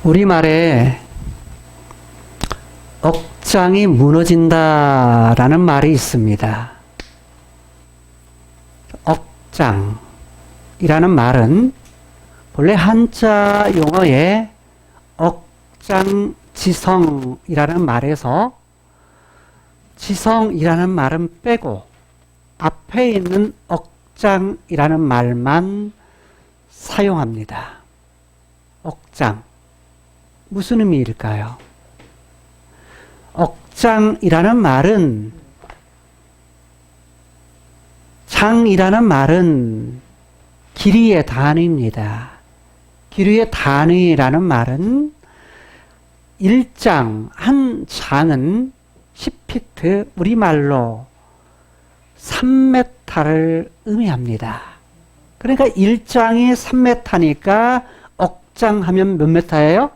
우리말에 억장이 무너진다라는 말이 있습니다. 억장이라는 말은 본래 한자 용어에 억장지성이라는 말에서 지성이라는 말은 빼고 앞에 있는 억장이라는 말만 사용합니다. 억장. 무슨 의미일까요? 억장이라는 말은, 장이라는 말은 길이의 단위입니다. 길이의 단위라는 말은 일장, 한 장은 10피트, 우리말로 3m를 의미합니다. 그러니까 일장이 3m니까 억장 하면 몇 m예요?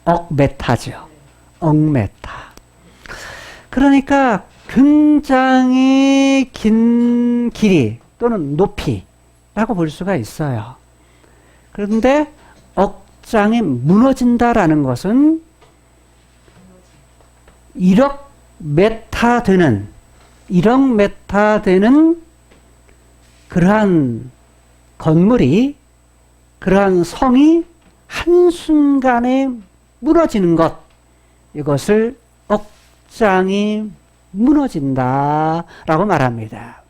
억메타죠. 억메타. 그러니까 굉장히 긴 길이 또는 높이라고 볼 수가 있어요. 그런데 억장이 무너진다라는 것은 1억 메타 되는 그러한 건물이, 그러한 성이 한순간에 무너지는 것, 이것을 억장이 무너진다라고 말합니다.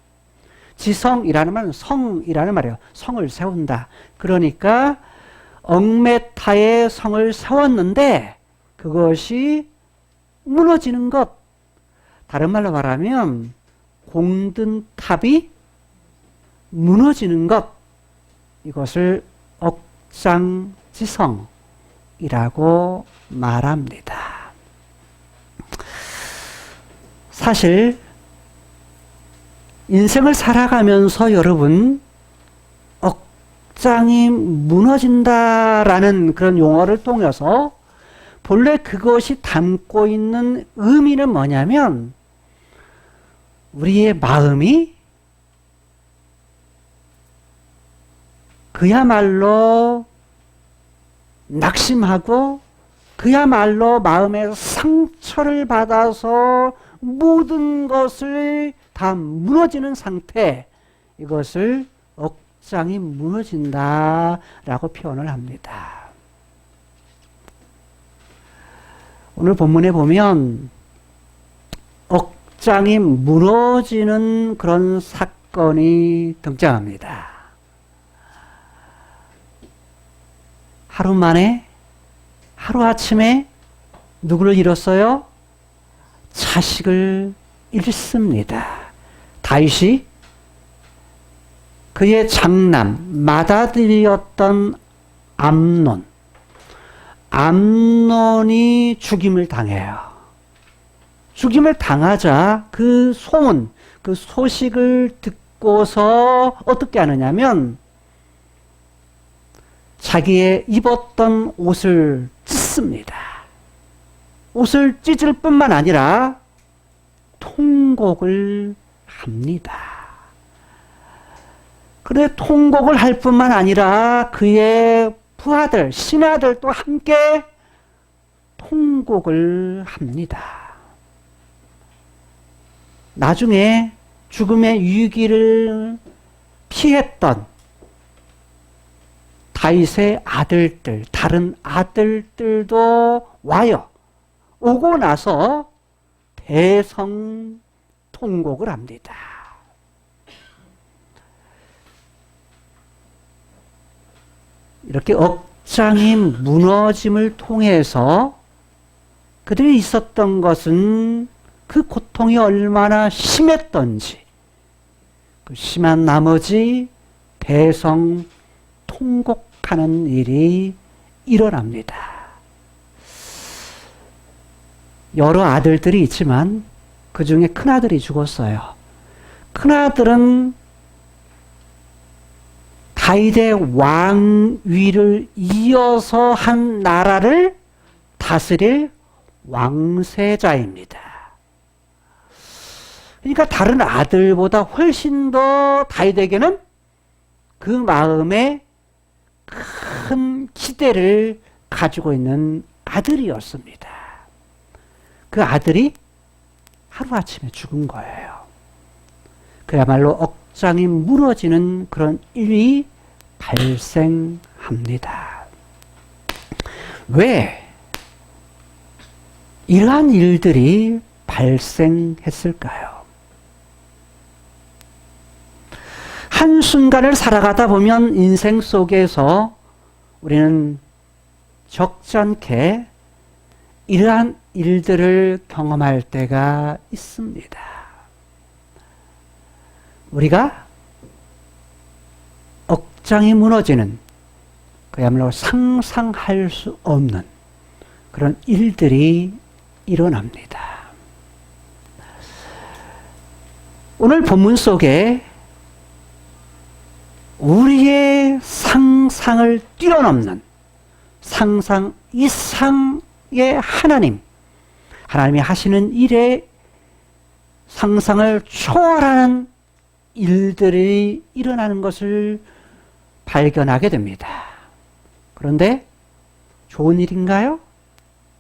지성이라는 말은 성이라는 말이에요. 성을 세운다. 그러니까 억메타의 성을 세웠는데 그것이 무너지는 것. 다른 말로 말하면 공든 탑이 무너지는 것. 이것을 억장지성 이라고 말합니다. 사실 인생을 살아가면서 여러분 억장이 무너진다라는 그런 용어를 통해서 본래 그것이 담고 있는 의미는 뭐냐면 우리의 마음이 그야말로 낙심하고 그야말로 마음에 상처를 받아서 모든 것을 다 무너지는 상태, 이것을 억장이 무너진다라고 표현을 합니다. 오늘 본문에 보면 억장이 무너지는 그런 사건이 등장합니다. 하루아침에 누구를 잃었어요? 자식을 잃습니다. 다윗이 그의 장남, 맏아들이었던 암논이 죽임을 당해요. 죽임을 당하자 그 소문, 그 소식을 듣고서 어떻게 하느냐면 자기의 입었던 옷을 찢습니다. 옷을 찢을 뿐만 아니라 통곡을 합니다. 그래 통곡을 할 뿐만 아니라 그의 부하들, 신하들도 함께 통곡을 합니다. 나중에 죽음의 위기를 피했던 다윗의 아들들, 다른 아들들도 와요. 오고 나서 대성 통곡을 합니다. 이렇게 억장이 무너짐을 통해서 그들이 있었던 것은 그 고통이 얼마나 심했던지, 그 심한 나머지 대성 통곡하는 일이 일어납니다. 여러 아들들이 있지만 그 중에 큰아들이 죽었어요. 큰아들은 다윗의 왕위를 이어서 한 나라를 다스릴 왕세자입니다. 그러니까 다른 아들보다 훨씬 더 다윗에게는 그 마음에 큰 기대를 가지고 있는 아들이었습니다. 그 아들이 하루아침에 죽은 거예요. 그야말로 억장이 무너지는 그런 일이 발생합니다. 왜 이러한 일들이 발생했을까요? 한순간을 살아가다 보면 인생 속에서 우리는 적잖게 이러한 일들을 경험할 때가 있습니다. 우리가 억장이 무너지는, 그야말로 상상할 수 없는 그런 일들이 일어납니다. 오늘 본문 속에 우리의 상상을 뛰어넘는, 상상 이상의 하나님이 하시는 일에 상상을 초월하는 일들이 일어나는 것을 발견하게 됩니다. 그런데 좋은 일인가요?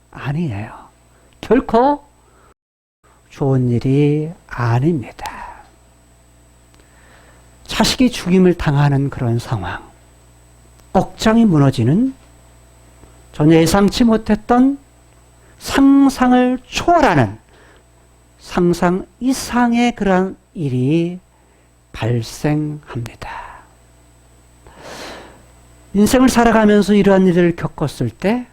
아니에요. 결코 좋은 일이 아닙니다. 자식이 죽임을 당하는 그런 상황, 억장이 무너지는, 전혀 예상치 못했던 상상을 초월하는, 상상 이상의 그런 일이 발생합니다. 인생을 살아가면서 이러한 일을 겪었을 때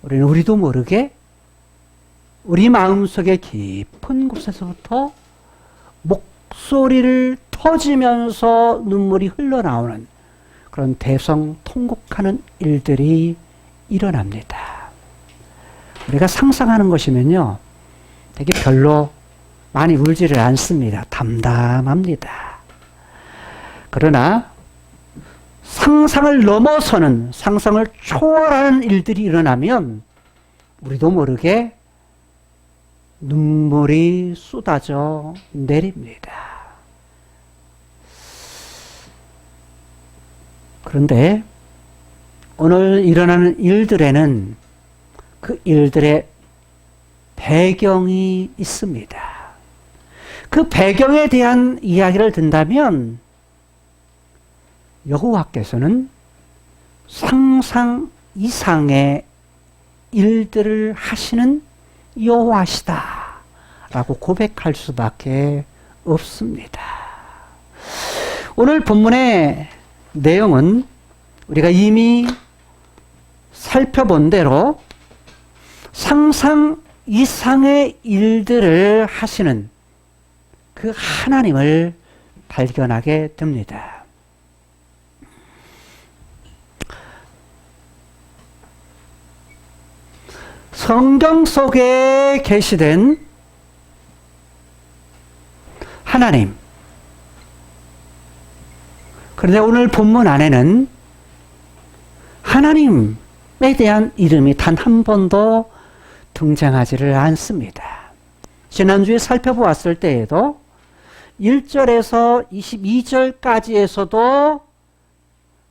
우리는 우리도 모르게 우리 마음속의 깊은 곳에서부터 목소리를 터지면서 눈물이 흘러나오는 그런 대성통곡하는 일들이 일어납니다. 우리가 상상하는 것이면요, 되게 별로 많이 울지를 않습니다. 담담합니다. 그러나 상상을 넘어서는, 상상을 초월하는 일들이 일어나면 우리도 모르게 눈물이 쏟아져 내립니다. 그런데 오늘 일어나는 일들에는 그 일들의 배경이 있습니다. 그 배경에 대한 이야기를 듣는다면 여호와께서는 상상 이상의 일들을 하시는 여호와시다 라고 고백할 수밖에 없습니다. 오늘 본문의 내용은 우리가 이미 살펴본 대로 상상 이상의 일들을 하시는 그 하나님을 발견하게 됩니다. 성경 속에 계시된 하나님. 그런데 오늘 본문 안에는 하나님에 대한 이름이 단 한 번도 등장하지를 않습니다. 지난주에 살펴보았을 때에도 1절에서 22절까지에서도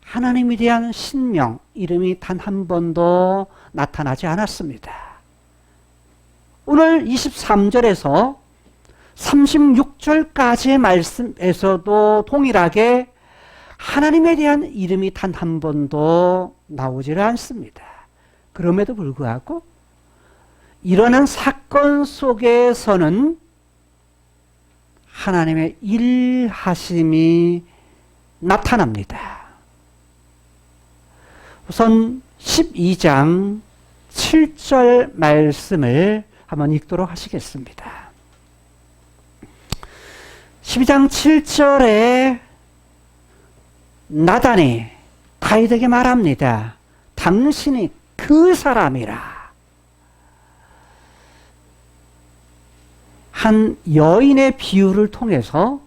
하나님에 대한 신명, 이름이 단 한 번도 나타나지 않았습니다. 오늘 23절에서 36절까지의 말씀에서도 동일하게 하나님에 대한 이름이 단 한 번도 나오지를 않습니다. 그럼에도 불구하고 일어난 사건 속에서는 하나님의 일하심이 나타납니다. 우선 12장 7절 말씀을 한번 읽도록 하시겠습니다. 12장 7절에 나단이 다윗에게 말합니다. 당신이 그 사람이라. 한 여인의 비유를 통해서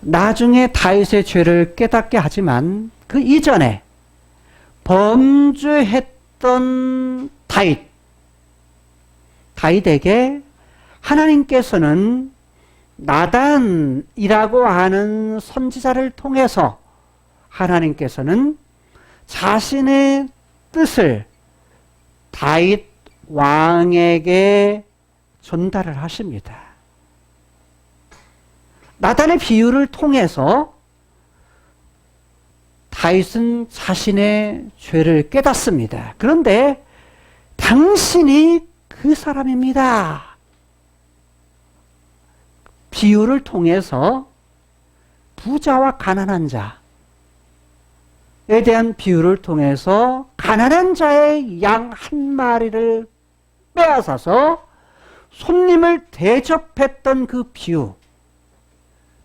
나중에 다윗의 죄를 깨닫게 하지만 그 이전에 범죄했던 다윗에게 하나님께서는 나단이라고 하는 선지자를 통해서 하나님께서는 자신의 뜻을 다윗 왕에게 전달을 하십니다. 나단의 비유를 통해서 다윗은 자신의 죄를 깨닫습니다. 그런데 당신이 그 사람입니다. 비유를 통해서 부자와 가난한 자에 대한 비유를 통해서 가난한 자의 양 한 마리를 빼앗아서 손님을 대접했던 그 비유,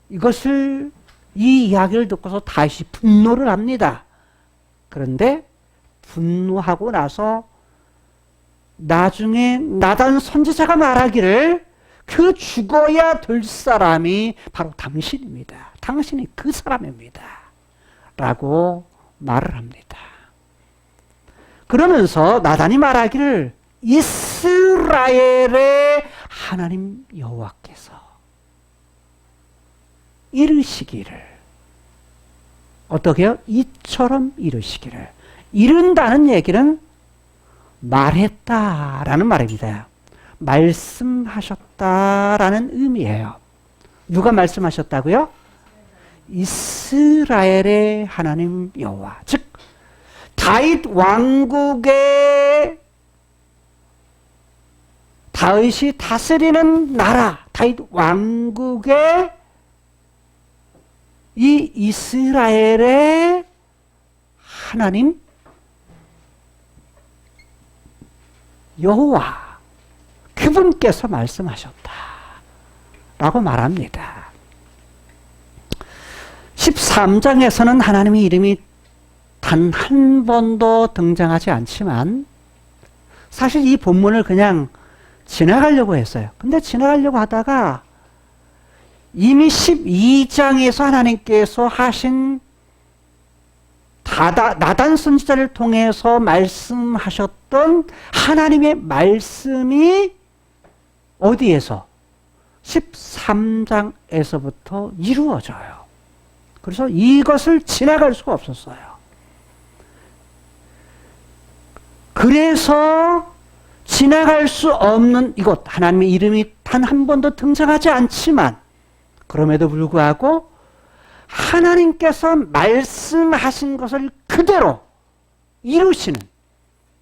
이것을 이 이야기를 듣고서 다시 분노를 합니다. 그런데 분노하고 나서 나중에 나단 선지자가 말하기를 그 죽어야 될 사람이 바로 당신입니다. 당신이 그 사람입니다. 라고 말을 합니다. 그러면서 나단이 말하기를 이스라엘의 하나님 여호와께서 이르시기를, 어떻게 해요? 이처럼 이르시기를. 이른다는 얘기는 말했다라는 말입니다. 말씀하셨다라는 의미예요. 누가 말씀하셨다고요? 이스라엘의 하나님 여호와, 즉 다윗 왕국의 다윗이 다스리는 나라, 다윗 왕국의 이 이스라엘의 하나님 여호와, 그분께서 말씀하셨다 라고 말합니다. 13장에서는 하나님의 이름이 단 한 번도 등장하지 않지만 사실 이 본문을 그냥 지나가려고 했어요. 근데 지나가려고 하다가 이미 12장에서 하나님께서 하신 나단 선지자를 통해서 말씀하셨던 하나님의 말씀이 어디에서? 13장에서부터 이루어져요. 그래서 이것을 지나갈 수가 없었어요. 그래서 지나갈 수 없는 이곳, 하나님의 이름이 단 한 번도 등장하지 않지만 그럼에도 불구하고 하나님께서 말씀하신 것을 그대로 이루시는,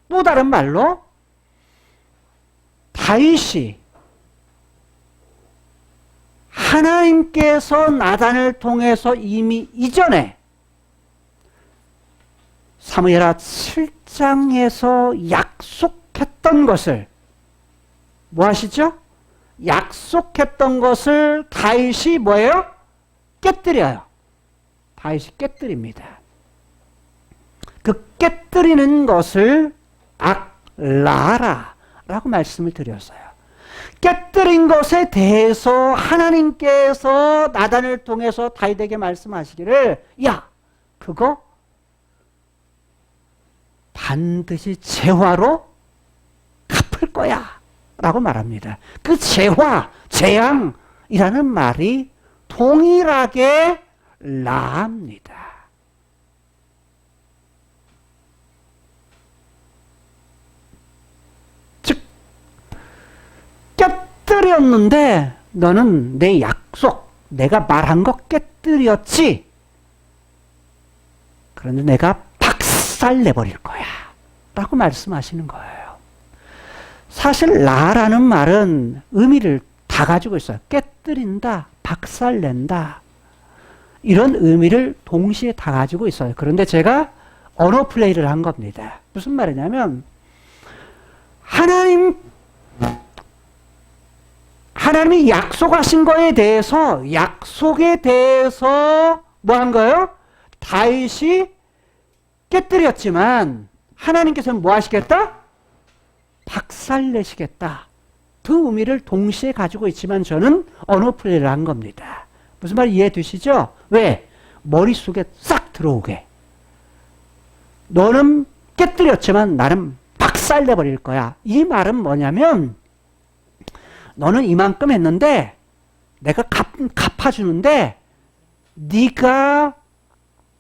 또 다른 말로 다윗이 하나님께서 나단을 통해서 이미 이전에 사무엘하 7장에서 약속했던 것을, 뭐 하시죠? 약속했던 것을 다윗이 뭐예요? 깨뜨려요. 다윗이 깨뜨립니다. 그 깨뜨리는 것을 악라라라고 말씀을 드렸어요. 깨뜨린 것에 대해서 하나님께서 나단을 통해서 다윗에게 말씀하시기를, 야, 그거 반드시 재화로 갚을 거야 라고 말합니다. 그 재화, 재앙이라는 말이 동일하게 라합니다. 즉 깨뜨렸는데 너는 내 약속, 내가 말한 거 깨뜨렸지? 그런데 내가 박살내버릴 거야 라고 말씀하시는 거예요. 사실 라라는 말은 의미를 다 가지고 있어요. 깨뜨린다, 박살낸다, 이런 의미를 동시에 다 가지고 있어요. 그런데 제가 언어 플레이를 한 겁니다. 무슨 말이냐면 하나님이 약속하신 거에 대해서, 약속에 대해서 뭐 한 거예요? 다윗이 깨뜨렸지만 하나님께서는 뭐 하시겠다? 박살내시겠다. 두 의미를 동시에 가지고 있지만 저는 언어 플레이를 한 겁니다. 무슨 말 이해되시죠? 왜? 머릿속에 싹 들어오게. 너는 깨뜨렸지만 나는 박살내버릴 거야. 이 말은 뭐냐면 너는 이만큼 했는데 내가 갚아주는데 네가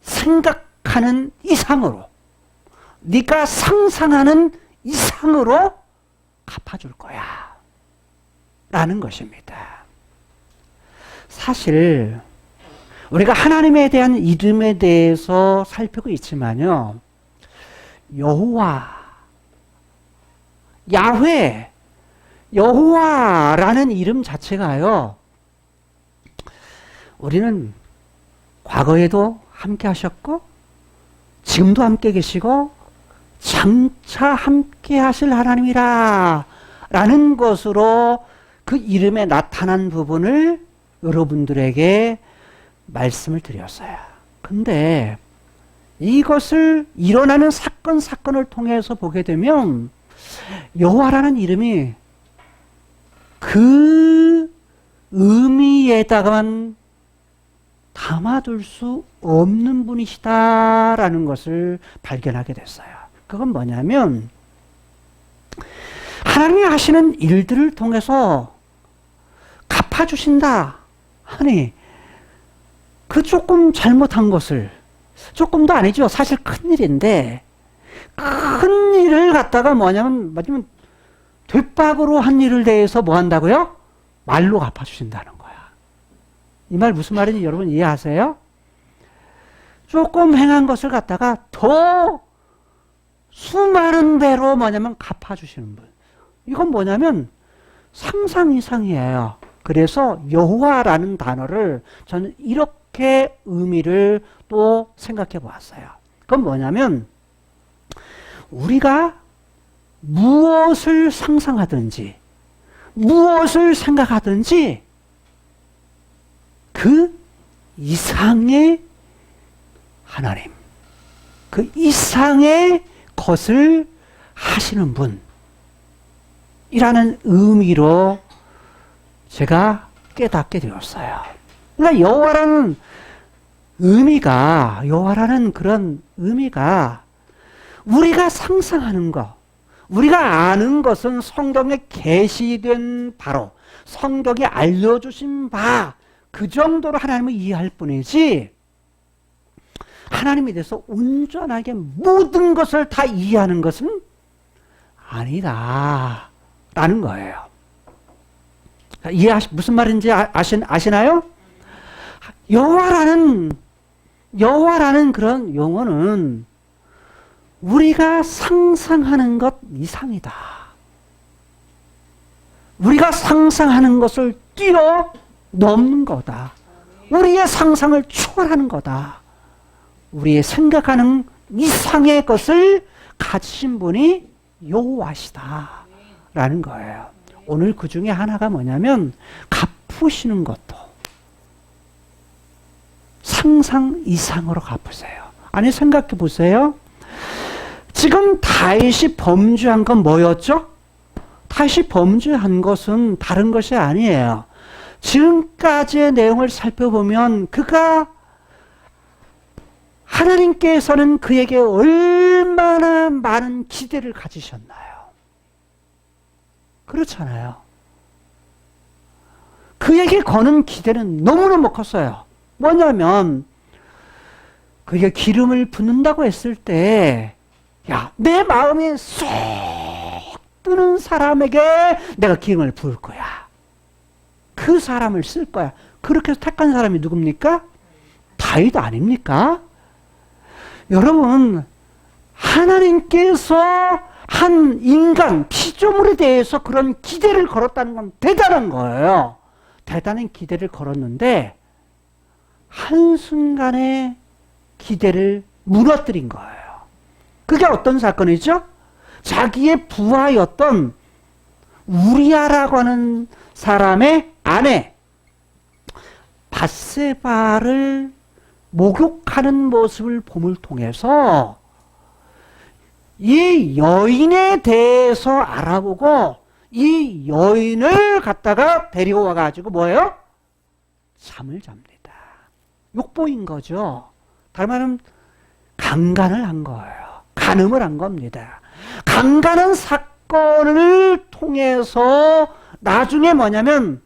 생각하는 이상으로, 네가 상상하는 이상으로 갚아줄 거야 라는 것입니다. 사실 우리가 하나님에 대한 이름에 대해서 살피고 있지만요, 여호와, 야훼, 여호와라는 이름 자체가요, 우리는 과거에도 함께 하셨고 지금도 함께 계시고 장차 함께 하실 하나님이라 라는 것으로 그 이름에 나타난 부분을 여러분들에게 말씀을 드렸어요. 근데 이것을 일어나는 사건을 통해서 보게 되면 여호와라는 이름이 그 의미에다가만 담아둘 수 없는 분이시다라는 것을 발견하게 됐어요. 그건 뭐냐면 하나님이 하시는 일들을 통해서 갚아주신다 하니 그 조금 잘못한 것을, 조금도 아니죠. 사실 큰일인데 큰 일을 갖다가 뭐냐면 뒷박으로 한 일을 대해서 뭐 한다고요? 말로 갚아주신다는 거야. 이 말 무슨 말인지 여러분 이해하세요? 조금 행한 것을 갖다가 더 수많은 배로 뭐냐면 갚아주시는 분. 이건 뭐냐면 상상 이상이에요. 그래서 여호와라는 단어를 저는 이렇게 의미를 또 생각해 보았어요. 그건 뭐냐면 우리가 무엇을 상상하든지 무엇을 생각하든지 그 이상의 하나님, 그 이상의 것을 하시는 분이라는 의미로 제가 깨닫게 되었어요. 그러니까 여호와라는 그런 의미가 우리가 상상하는 것, 우리가 아는 것은 성경에 계시된 바로 성경이 알려주신 바 그 정도로 하나님을 이해할 뿐이지 하나님에 대해서 온전하게 모든 것을 다 이해하는 것은 아니다 라는 거예요. 무슨 말인지 아시나요? 여호와라는 그런 용어는 우리가 상상하는 것 이상이다. 우리가 상상하는 것을 뛰어넘는 거다. 우리의 상상을 초월하는 거다. 우리의 생각하는 이상의 것을 가지신 분이 여호와시다 라는 거예요. 오늘 그 중에 하나가 뭐냐면 갚으시는 것도 상상 이상으로 갚으세요. 아니 생각해 보세요. 지금 다윗이 범죄한 건 뭐였죠? 다윗이 범죄한 것은 다른 것이 아니에요. 지금까지의 내용을 살펴보면 그가 하나님께서는 그에게 얼마나 많은 기대를 가지셨나요? 그렇잖아요. 그에게 거는 기대는 너무너무 컸어요. 뭐냐면 그게 기름을 붓는다고 했을 때 야, 내 마음이 쏙 뜨는 사람에게 내가 기름을 부을 거야. 그 사람을 쓸 거야. 그렇게 해서 택한 사람이 누굽니까? 다윗 아닙니까? 여러분, 하나님께서 한 인간, 피조물에 대해서 그런 기대를 걸었다는 건 대단한 거예요. 대단한 기대를 걸었는데 한순간에 기대를 무너뜨린 거예요. 그게 어떤 사건이죠? 자기의 부하였던 우리아라고 하는 사람의 아내 밧세바를 목욕하는 모습을 봄을 통해서 이 여인에 대해서 알아보고 이 여인을 갖다가 데리고 와가지고 뭐예요? 잠을 잡니다. 욕보인 거죠. 다른 말은 강간을 한 거예요. 간음을 한 겁니다. 강간한 사건을 통해서 나중에 뭐냐면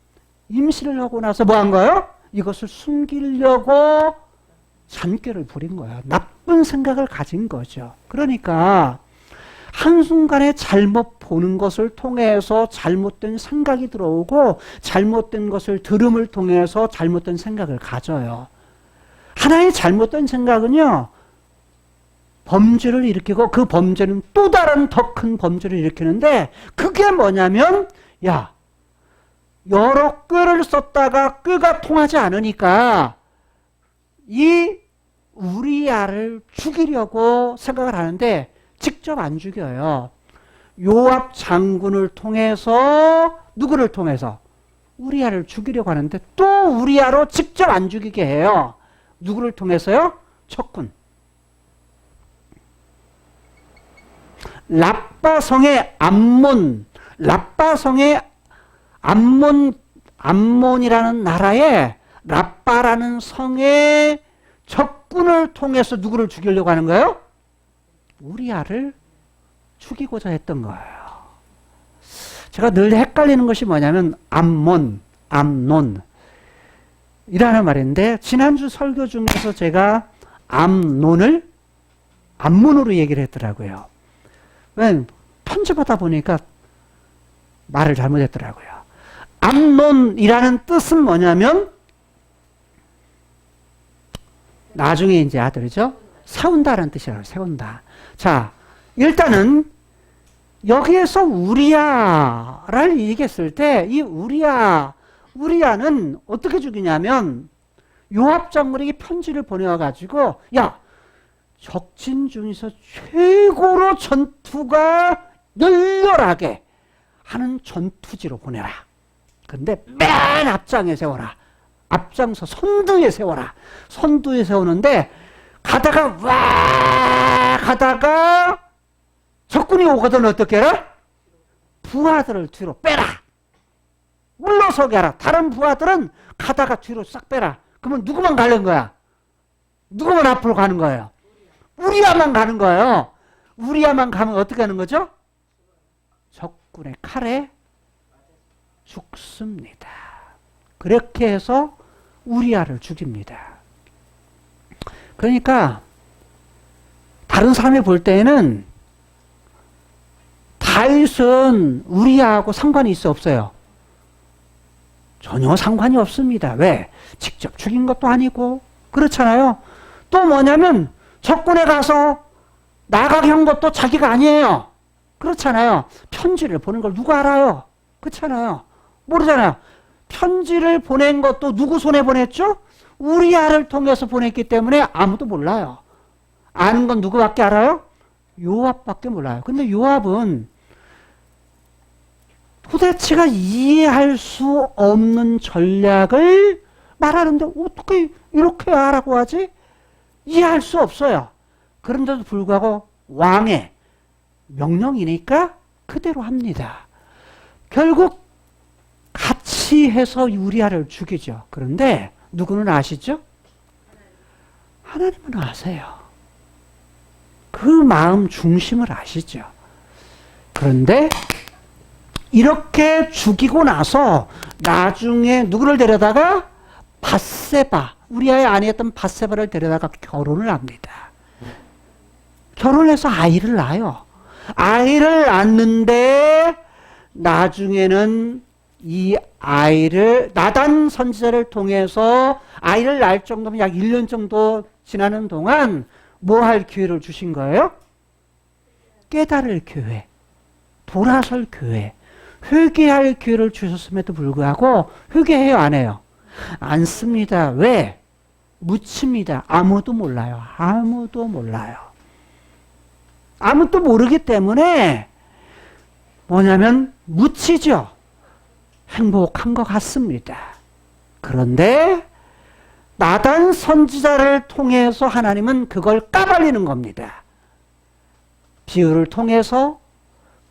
임신을 하고 나서 뭐 한 거예요? 이것을 숨기려고 잔꾀를 부린 거야. 나쁜 생각을 가진 거죠. 그러니까 한순간에 잘못 보는 것을 통해서 잘못된 생각이 들어오고 잘못된 것을 들음을 통해서 잘못된 생각을 가져요. 하나의 잘못된 생각은요, 범죄를 일으키고 그 범죄는 또 다른 더 큰 범죄를 일으키는데 그게 뭐냐면 야, 여러 꾀를 썼다가 꾀가 통하지 않으니까 이 우리야를 죽이려고 생각을 하는데 직접 안 죽여요. 요압 장군을 통해서 누구를 통해서? 우리야를 죽이려고 하는데 또 우리야로 직접 안 죽이게 해요. 누구를 통해서요? 척군. 라빠성의 암몬, 라빠성의 암몬이라는 나라에 라빠라는 성의 적군을 통해서 누구를 죽이려고 하는 거예요? 우리야를 죽이고자 했던 거예요. 제가 늘 헷갈리는 것이 뭐냐면 암몬, 암논 이라는 말인데 지난주 설교 중에서 제가 암논을 암몬으로 얘기를 했더라고요. 왜? 편집하다 보니까 말을 잘못했더라고요. 암논이라는 뜻은 뭐냐면 나중에 이제 아들이죠. 세운다라는 뜻이라고 세운다. 자, 일단은 여기에서 우리야를 얘기했을 때 이 우리야는 어떻게 죽이냐면 요압 장군에게 편지를 보내와가지고 야, 적진 중에서 최고로 전투가 열렬하게 하는 전투지로 보내라. 근데 맨 앞장에 세워라. 앞장서 선두에 세워라. 선두에 세우는데 가다가 가다가 적군이 오거든 어떻게 해라? 부하들을 뒤로 빼라. 물러서게 하라. 다른 부하들은 가다가 뒤로 싹 빼라. 그러면 누구만 가는 거야? 누구만 앞으로 가는 거예요? 우리야만 가는 거예요. 우리야만 가면 어떻게 하는 거죠? 적군의 칼에 죽습니다. 그렇게 해서 우리야를 죽입니다. 그러니까 다른 사람이 볼 때는 다윗은 우리야하고 상관이 있어 없어요? 전혀 상관이 없습니다. 왜? 직접 죽인 것도 아니고 그렇잖아요. 또 뭐냐면 적군에 가서 나가게 한 것도 자기가 아니에요. 그렇잖아요. 편지를 보낸 걸 누가 알아요? 그렇잖아요. 모르잖아요. 편지를 보낸 것도 누구 손에 보냈죠? 우리야를 통해서 보냈기 때문에 아무도 몰라요. 아는 건 누구밖에 알아요? 요압밖에 몰라요. 근데 요압은 도대체가 이해할 수 없는 전략을 말하는데 어떻게 이렇게 하라고 하지? 이해할 수 없어요. 그런데도 불구하고 왕의 명령이니까 그대로 합니다. 결국 같이 해서 우리야를 죽이죠. 그런데 누구는 아시죠? 하나님은 아세요. 그 마음 중심을 아시죠. 그런데 이렇게 죽이고 나서 나중에 누구를 데려다가 밧세바, 우리아의 아내였던 밧세바를 데려다가 결혼을 합니다. 결혼해서 아이를 낳아요. 아이를 낳는데 나중에는 이 아이를 나단 선지자를 통해서 아이를 낳을 정도면 약 1년 정도 지나는 동안 뭐 할 기회를 주신 거예요? 깨달을 기회, 돌아설 기회, 회개할 기회를 주셨음에도 불구하고 회개해요, 안 해요? 안 씁니다. 왜? 묻힙니다. 아무도 몰라요. 아무도 몰라요. 아무도 모르기 때문에 뭐냐면 묻히죠. 행복한 것 같습니다. 그런데 나단 선지자를 통해서 하나님은 그걸 까발리는 겁니다. 비유를 통해서.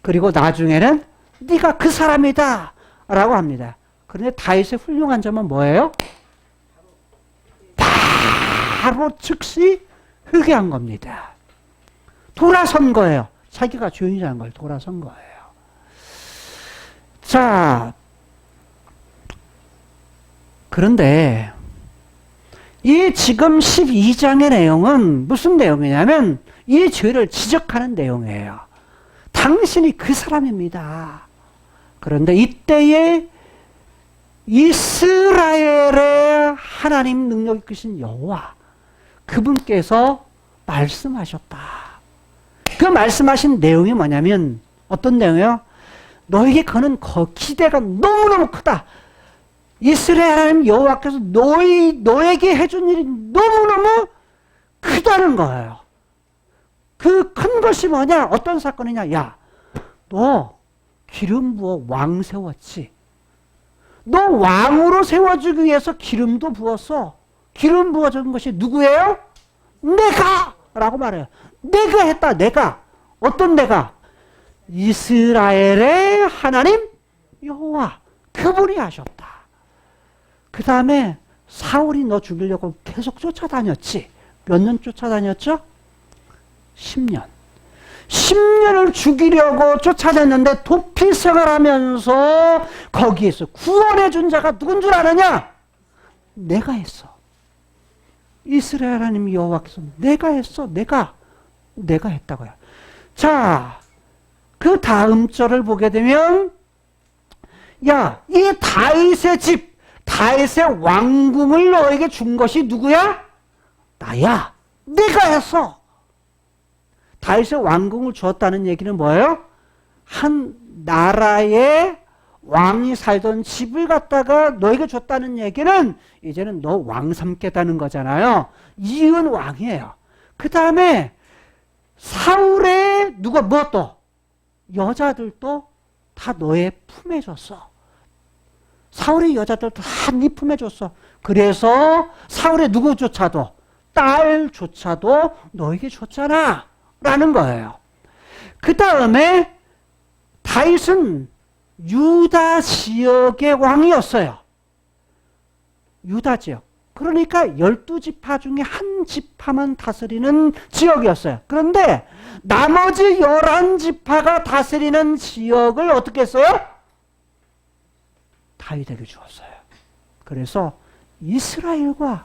그리고 나중에는 네가 그 사람이다 라고 합니다. 그런데 다윗의 훌륭한 점은 뭐예요? 바로 즉시 회개한 겁니다. 돌아선 거예요. 자기가 죄인이라는 걸 돌아선 거예요. 자, 그런데 이 지금 12장의 내용은 무슨 내용이냐면 이 죄를 지적하는 내용이에요. 당신이 그 사람입니다. 그런데 이때에 이스라엘의 하나님 능력이 크신 여호와 그분께서 말씀하셨다. 그 말씀하신 내용이 뭐냐면 어떤 내용이요? 너에게 거는 기대가 너무너무 크다. 이스라엘 하나님 여호와께서 너에게 해준 일이 너무너무 크다는 거예요. 그 큰 것이 뭐냐? 어떤 사건이냐? 야, 너 기름 부어 왕 세웠지? 너 왕으로 세워주기 위해서 기름도 부었어. 기름 부어준 것이 누구예요? 내가! 라고 말해요. 내가 했다, 내가. 어떤 내가? 이스라엘의 하나님 여호와. 그분이 하셨다. 그 다음에 사울이 너 죽이려고 계속 쫓아다녔지. 몇 년 쫓아다녔죠? 10년. 10년을 죽이려고 쫓아다녔는데 도피 생활하면서 거기에서 구원해 준 자가 누군 줄 아느냐? 내가 했어. 이스라엘 하나님 여호와께서 내가 했어. 내가 했다고요. 자, 그 다음 절을 보게 되면 야, 이 다윗의 집, 다윗의 왕궁을 너에게 준 것이 누구야? 나야. 내가 했어. 다윗의 왕궁을 주었다는 얘기는 뭐예요? 한 나라의 왕이 살던 집을 갖다가 너에게 줬다는 얘기는 이제는 너 왕 삼겠다는 거잖아요. 이은 왕이에요. 그 다음에 사울의 누가 뭐 또? 여자들도 다 너의 품에 줬어. 사울의 여자들도 다 네 품에 줬어. 그래서 사울의 누구조차도 딸조차도 너에게 줬잖아 라는 거예요. 그 다음에 다윗은 유다 지역의 왕이었어요. 유다 지역. 그러니까 12지파 중에 한 지파만 다스리는 지역이었어요. 그런데 나머지 11지파가 다스리는 지역을 어떻게 했어요? 다윗에게 주었어요. 그래서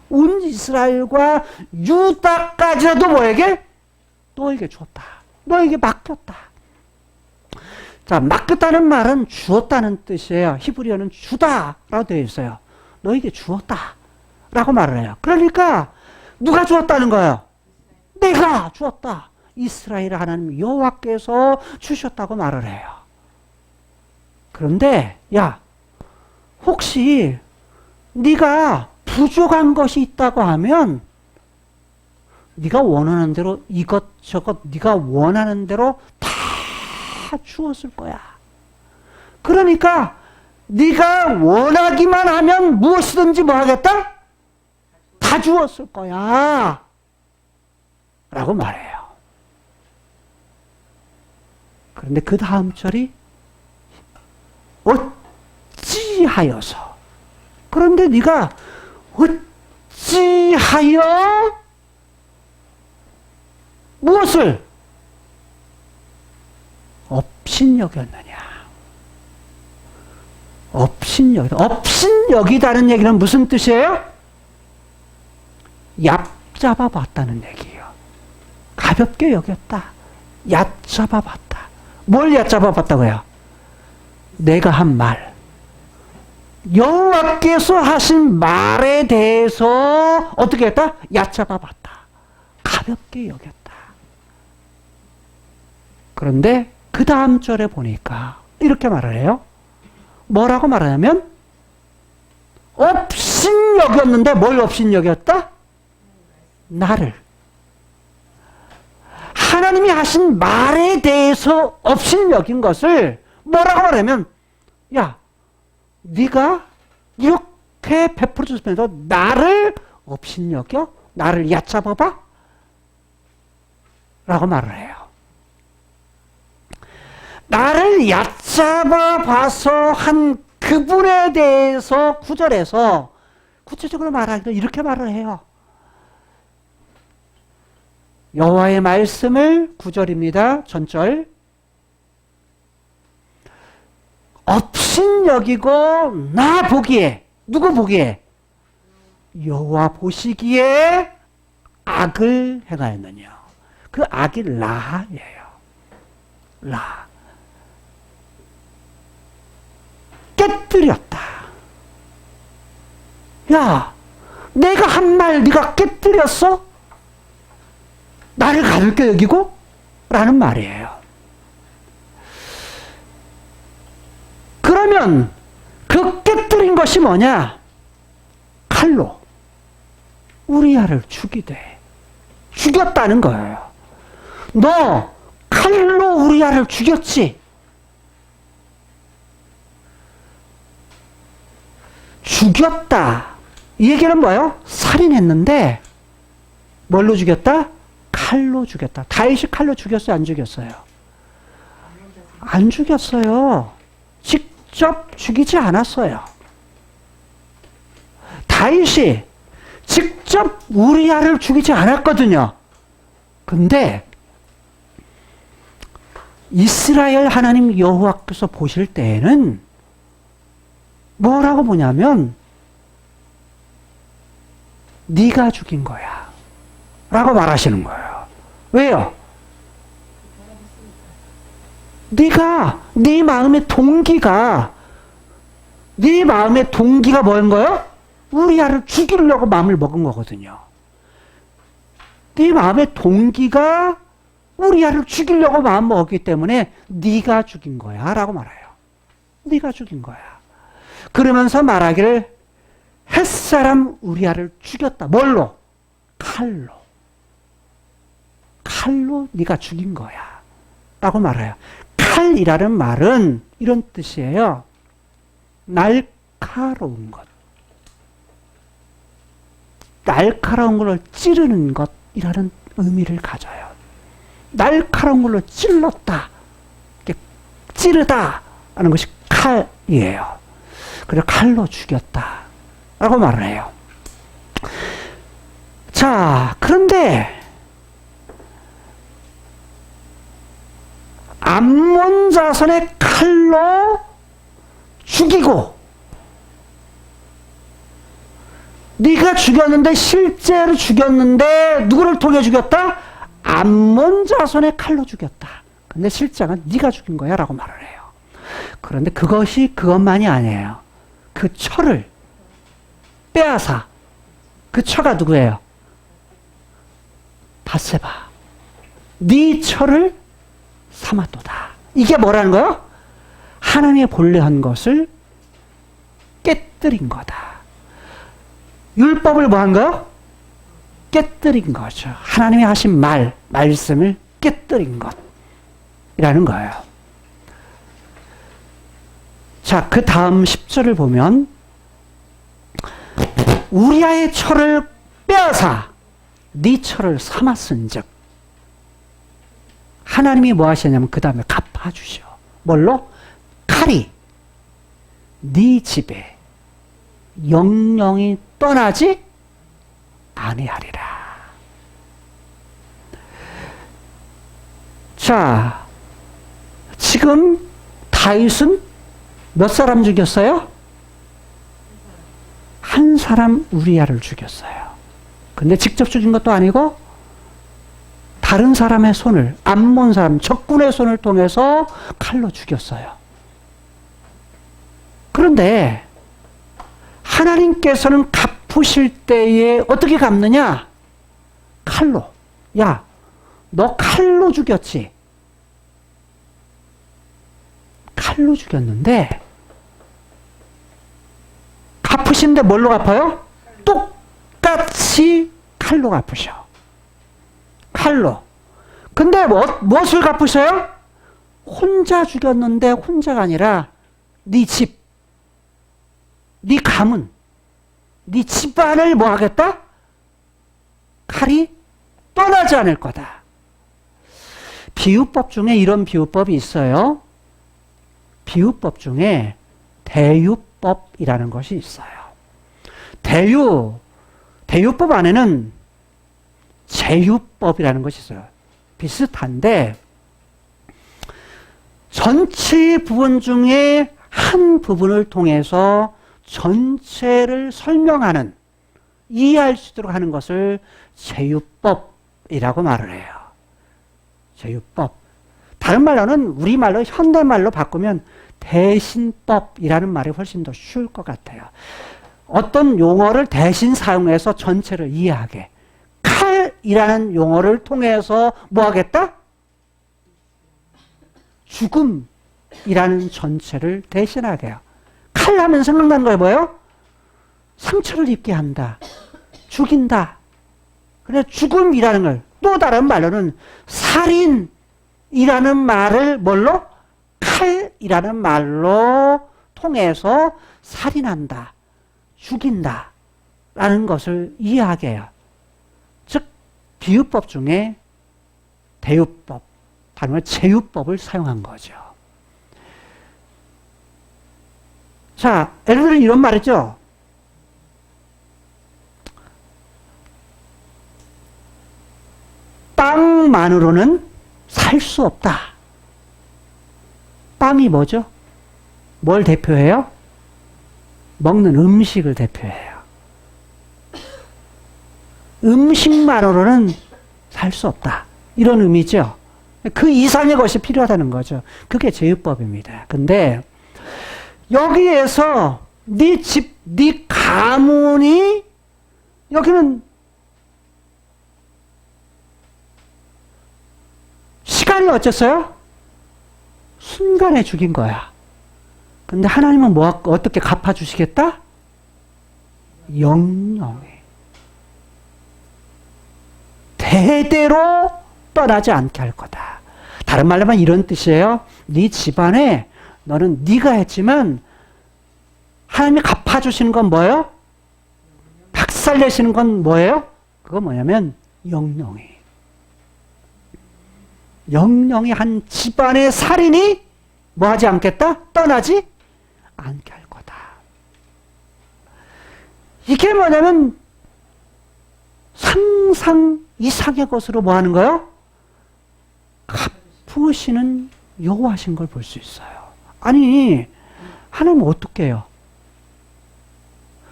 온 이스라엘과 유다까지라도 뭐에게? 너에게 줬다. 너에게 맡겼다. 자, 맡겼다는 말은 주었다는 뜻이에요. 히브리어는 주다라고 되어 있어요. 너에게 주었다 라고 말을 해요. 그러니까 누가 주었다는 거예요? 내가 주었다. 이스라엘 하나님 여호와께서 주셨다고 말을 해요. 그런데 야, 혹시 네가 부족한 것이 있다고 하면 네가 원하는 대로 이것저것 네가 원하는 대로 다 주었을 거야. 그러니까 네가 원하기만 하면 무엇이든지 뭐 하겠다? 다 주었을 거야 라고 말해요. 그런데 그 다음 절이 어찌하여서, 그런데 네가 어찌하여 무엇을 업신여겼느냐. 업신여기다는 얘기는 무슨 뜻이에요? 얕잡아 봤다는 얘기예요. 가볍게 여겼다. 얕잡아 봤다. 뭘 얕잡아 봤다고요? 내가 한 말, 여호와께서 하신 말에 대해서 어떻게 했다? 얕잡아 봤다. 가볍게 여겼다. 그런데 그 다음 절에 보니까 이렇게 말을 해요. 뭐라고 말하냐면 업신여겼는데 뭘 업신여겼다? 나를. 하나님이 하신 말에 대해서 업신여긴 것을 뭐라고 말하면, 야, 네가 이렇게 베풀어줬으면서 나를 업신여겨? 나를 얕잡아봐? 라고 말을 해요. 나를 얕잡아 봐서 한 그분에 대해서 구절에서 구체적으로 말하기를 이렇게 말을 해요. 여호와의 말씀을 9절입니다. 전절. 업신여기고 나 보기에, 누구 보기에? 여호와 보시기에 악을 행하였느냐. 그 악이 라예요. 라. 깨뜨렸다. 야, 내가 한 말 네가 깨뜨렸어? 나를 가볍게 여기고? 라는 말이에요. 그러면 그 깨뜨린 것이 뭐냐? 칼로 우리아를 죽이되 죽였다는 거예요. 너 칼로 우리아를 죽였지? 죽였다. 이 얘기는 뭐예요? 살인했는데 뭘로 죽였다? 칼로 죽였다. 다윗이 칼로 죽였어요? 안 죽였어요? 안 죽였어요. 직접 죽이지 않았어요. 다윗이 직접 우리아를 죽이지 않았거든요. 근데 이스라엘 하나님 여호와께서 보실 때에는 뭐라고 보냐면 네가 죽인 거야 라고 말하시는 거예요. 왜요? 네가 네 마음의 동기가 뭐인 거예요? 우리아를 죽이려고 마음을 먹은 거거든요. 네 마음의 동기가 우리아를 죽이려고 마음 먹었기 때문에 네가 죽인 거야 라고 말해요. 네가 죽인 거야. 그러면서 말하기를 햇사람 우리아를 죽였다. 뭘로? 칼로. 칼로 네가 죽인 거야 라고 말해요. 칼이라는 말은 이런 뜻이에요. 날카로운 것. 날카로운 걸로 찌르는 것이라는 의미를 가져요. 날카로운 걸로 찔렀다. 찌르다 하는 것이 칼이에요. 그래서 칼로 죽였다 라고 말을 해요. 자, 그런데 암몬 자손의 칼로 죽이고 네가 죽였는데 실제로 죽였는데 누구를 통해 죽였다? 암몬 자손의 칼로 죽였다. 근데 실제는 네가 죽인 거야 라고 말을 해요. 그런데 그것만이 아니에요. 그 처를 빼앗아. 그 처가 누구예요? 밧세바. 네 처를 삼았도다. 이게 뭐라는 거예요? 하나님의 본래 한 것을 깨뜨린 거다. 율법을 뭐 한 거요? 깨뜨린 거죠. 하나님이 하신 말씀을 깨뜨린 것이라는 거예요. 자, 그 다음 10절을 보면 우리아의 처를 빼앗아 네 처를 삼았은즉 하나님이 뭐 하시냐면 그 다음에 갚아주셔. 뭘로? 칼이 네 집에 영영이 떠나지 아니하리라. 자, 지금 다윗은 몇 사람 죽였어요? 한 사람 우리아를 죽였어요. 근데 직접 죽인 것도 아니고 다른 사람의 손을, 암몬 사람, 적군의 손을 통해서 칼로 죽였어요. 그런데 하나님께서는 갚으실 때에 어떻게 갚느냐? 칼로. 야, 너 칼로 죽였지? 칼로 죽였는데 갚으신데 뭘로 갚아요? 똑같이 칼로 갚으셔. 칼로. 근데 무엇을 갚으셔요? 혼자 죽였는데 혼자가 아니라 네 집, 네 가문, 네 집안을 뭐 하겠다? 칼이 떠나지 않을 거다. 비유법 중에 이런 비유법이 있어요. 비유법 중에 대유법이라는 것이 있어요. 대유법 안에는 제유법이라는 것이 있어요. 비슷한데 전체 부분 중에 한 부분을 통해서 전체를 설명하는 이해할 수 있도록 하는 것을 제유법이라고 말을 해요. 제유법. 다른 말로는 우리말로 현대말로 바꾸면 대신법이라는 말이 훨씬 더 쉬울 것 같아요. 어떤 용어를 대신 사용해서 전체를 이해하게. 칼이라는 용어를 통해서 뭐 하겠다? 죽음이라는 전체를 대신하게 해요. 칼 하면 생각나는 거예요. 뭐예요? 상처를 입게 한다. 죽인다. 그래, 죽음이라는 걸 또 다른 말로는 살인이라는 말을 뭘로? 칼이라는 말로 통해서 살인한다. 죽인다. 라는 것을 이해하게 해요. 즉, 비유법 중에 대유법, 다른 말 제유법을 사용한 거죠. 자, 예를 들어 이런 말이죠. 빵만으로는 살 수 없다. 빵이 뭐죠? 뭘 대표해요? 먹는 음식을 대표해요. 음식만으로는 살 수 없다. 이런 의미죠. 그 이상의 것이 필요하다는 거죠. 그게 제유법입니다. 근데 여기에서 네 집, 네 가문이 여기는 시간이 어쨌어요? 순간에 죽인 거야. 근데 하나님은 어떻게 갚아주시겠다? 영영에. 대대로 떠나지 않게 할 거다. 다른 말로 하면 이런 뜻이에요. 네 집안에 너는 네가 했지만 하나님이 갚아주시는 건 뭐예요? 박살내시는 건 뭐예요? 그거 뭐냐면 영영이. 영영이 한 집안의 살인이 뭐하지 않겠다? 떠나지 않게 할 거다. 이게 뭐냐면 상상 이상의 것으로 뭐 하는 거예요? 갚으시는 여호와신 걸 볼 수 있어요. 아니, 하나님 어떻게 해요?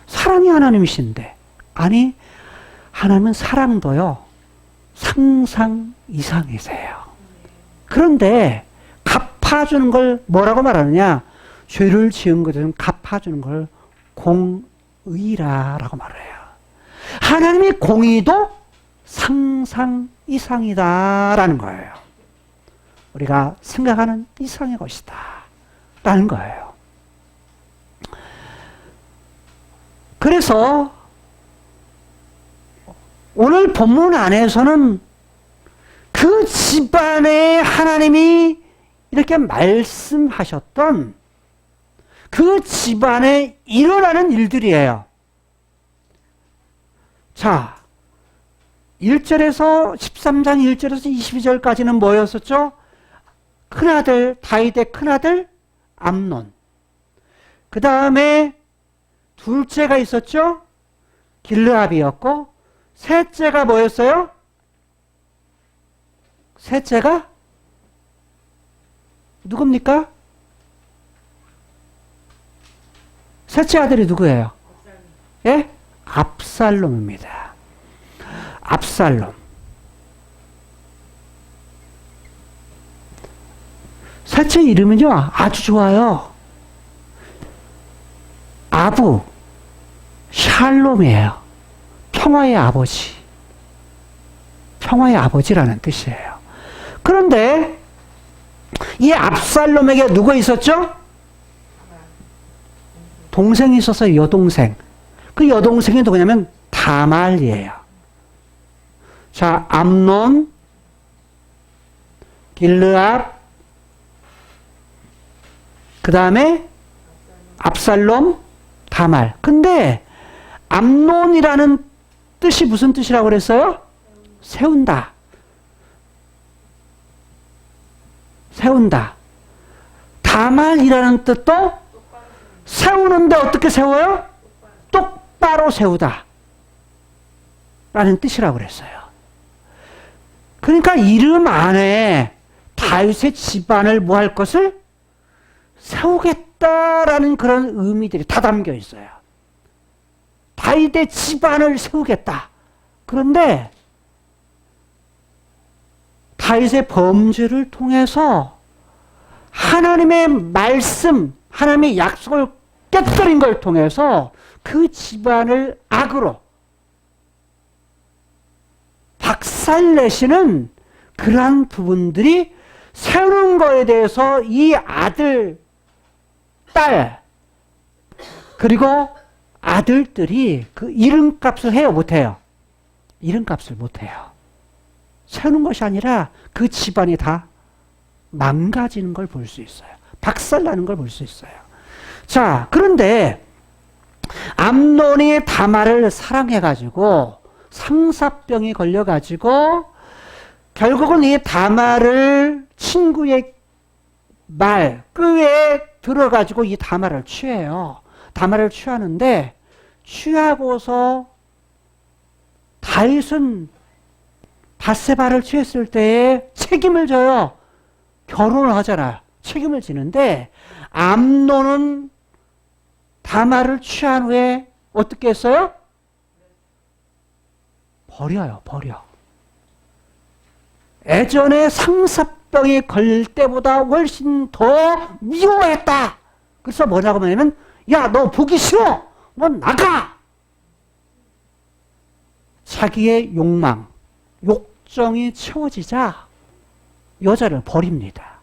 사랑이 하나님이신데. 아니, 하나님은 사랑도요, 상상 이상이세요. 그런데 갚아주는 걸 뭐라고 말하느냐? 죄를 지은 것은 갚아주는 걸 공의라라고 말해요. 하나님의 공의도 상상 이상이다라는 거예요. 우리가 생각하는 이상의 것이다 라는 거예요. 그래서 오늘 본문 안에서는 그 집안에 하나님이 이렇게 말씀하셨던 그 집안에 일어나는 일들이에요. 자, 1절에서 13장 1절에서 22절까지는 뭐였었죠? 큰아들, 다윗의 큰아들 암논. 그 다음에 둘째가 있었죠? 길르압이었고, 셋째가 뭐였어요? 셋째가 누굽니까? 셋째 아들이 누구예요? 예? 압살롬입니다. 압살롬. 셋째 이름은요, 아주 좋아요. 아부, 샬롬이에요. 평화의 아버지. 평화의 아버지라는 뜻이에요. 그런데 이 압살롬에게 누가 있었죠? 동생이 있었어요. 여동생. 그 여동생이 누구냐면 다말이에요. 자, 암논, 길르압, 그 다음에 압살롬, 다말. 근데 암논이라는 뜻이 무슨 뜻이라고 그랬어요? 세운다. 세운다. 다말이라는 뜻도 세우는데 어떻게 세워요? 똑바로 세우다. 라는 뜻이라고 그랬어요. 그러니까 이름 안에 다윗의 집안을 뭐 할 것을 세우겠다라는 그런 의미들이 다 담겨 있어요. 다윗의 집안을 세우겠다. 그런데 다윗의 범죄를 통해서 하나님의 말씀, 하나님의 약속을 깨뜨린 걸 통해서 그 집안을 악으로 박살내시는 그러한 부분들이 세우는 거에 대해서 이 아들, 딸, 그리고 아들들이 그 이름값을 해요, 못해요? 이름값을 못해요. 세우는 것이 아니라 그 집안이 다 망가지는 걸 볼 수 있어요. 박살나는 걸 볼 수 있어요. 자, 그런데 암논이 다말을 사랑해가지고 상사병이 걸려가지고 결국은 이 다말을 친구의 끄에 들어가지고 이 다말을 취해요. 다말을 취하는데 취하고서 다윗은 밧세바를 취했을 때에 책임을 져요. 결혼을 하잖아요. 책임을 지는데 암논은 다말을 취한 후에 어떻게 했어요? 버려. 예전에 상사병이 걸릴 때보다 훨씬 더 미워했다. 그래서 뭐라고 하냐면, 야, 너 보기 싫어! 너 나가! 자기의 욕망, 욕정이 채워지자 여자를 버립니다.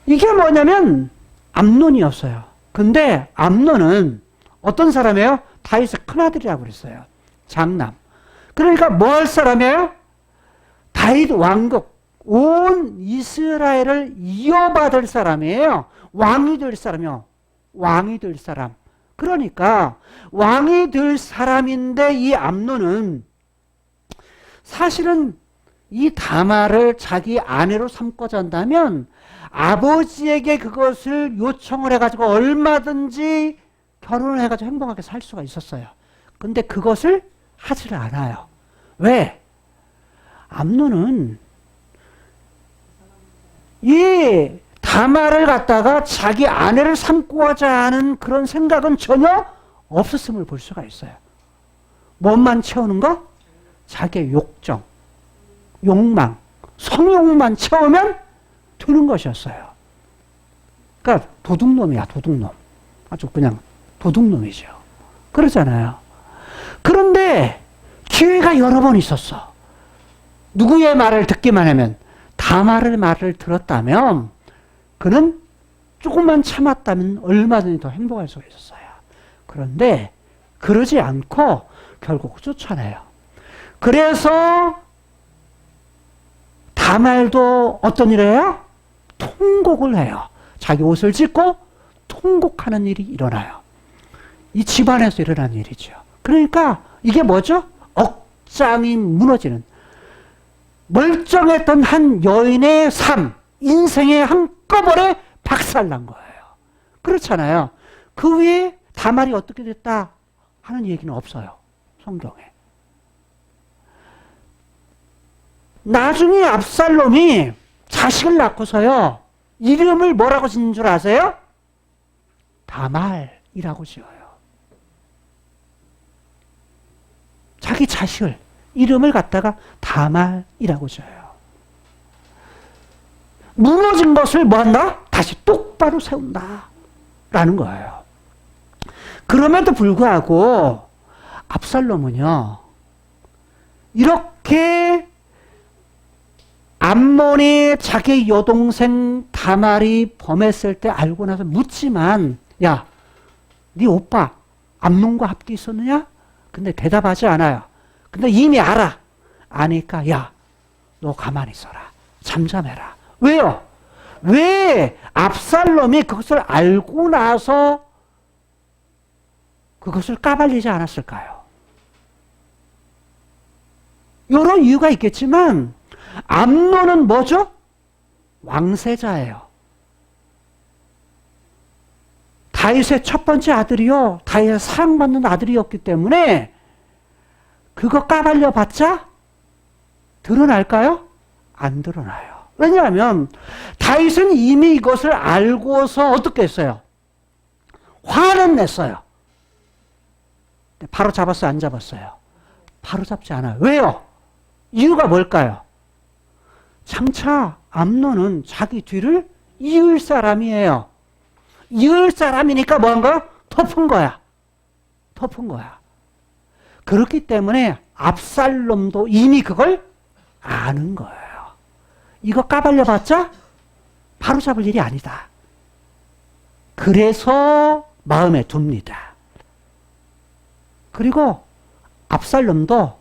이게 뭐냐면 암논이었어요. 근데 암논은 어떤 사람이에요? 다윗의 큰아들이라고 그랬어요. 장남. 그러니까 뭐 할 사람이에요? 다윗 왕국, 온 이스라엘을 이어받을 사람이에요. 왕이 될 사람이요. 왕이 될 사람. 그러니까 왕이 될 사람인데 이 암논은 사실은 이 다말을 자기 아내로 삼고자 한다면 아버지에게 그것을 요청을 해가지고 얼마든지 결혼을 해가지고 행복하게 살 수가 있었어요. 근데 그것을 하지를 않아요. 왜? 암논은 이 다말을 갖다가 자기 아내를 삼고자 하는 그런 생각은 전혀 없었음을 볼 수가 있어요. 뭐만 채우는 거? 자기의 욕정, 욕망, 성욕만 채우면 되는 것이었어요. 그러니까 도둑놈이야, 도둑놈. 아주 그냥 도둑놈이죠. 그러잖아요. 그런데 기회가 여러 번 있었어. 누구의 말을 듣기만 하면, 다말의 말을 들었다면 그는 조금만 참았다면 얼마든지 더 행복할 수가 있었어요. 그런데 그러지 않고 결국 쫓아내요. 그래서 다말도 어떤 일을 해요? 통곡을 해요. 자기 옷을 찢고 통곡하는 일이 일어나요. 이 집안에서 일어난 일이죠. 그러니까 이게 뭐죠? 억장이 무너지는, 멀쩡했던 한 여인의 삶, 인생의 한꺼번에 박살난 거예요. 그렇잖아요. 그 위에 다말이 어떻게 됐다 하는 얘기는 없어요. 성경에. 나중에 압살롬이 자식을 낳고서요, 이름을 뭐라고 짓는 줄 아세요? 다말이라고 지어요. 자기 자식을, 이름을 갖다가 다말이라고 지어요. 무너진 것을 뭐 한다? 다시 똑바로 세운다 라는 거예요. 그럼에도 불구하고 압살롬은요, 이렇게 암몬이 자기 여동생 다말이 범했을 때 알고 나서 묻지만, 야, 네 오빠 암논과 함께 있었느냐? 근데 대답하지 않아요. 근데 이미 알아. 아니까, 야, 너 가만히 있어라. 잠잠해라. 왜요? 왜 압살롬이 그것을 알고 나서 그것을 까발리지 않았을까요? 여러 이유가 있겠지만 암논은 뭐죠? 왕세자예요. 다윗의 첫 번째 아들이요, 다윗의 사랑받는 아들이었기 때문에 그거 까발려 봤자 드러날까요? 안 드러나요. 왜냐하면 다윗은 이미 이것을 알고서 어떻게 했어요? 화는 냈어요. 바로 잡았어요, 안 잡았어요? 바로 잡지 않아요. 왜요? 이유가 뭘까요? 장차 암논은 자기 뒤를 이을 사람이에요. 이을 사람이니까 뭐한 거야? 덮은 거야. 덮은 거야. 그렇기 때문에 압살롬도 이미 그걸 아는 거예요. 이거 까발려봤자 바로 잡을 일이 아니다. 그래서 마음에 둡니다. 그리고 압살롬도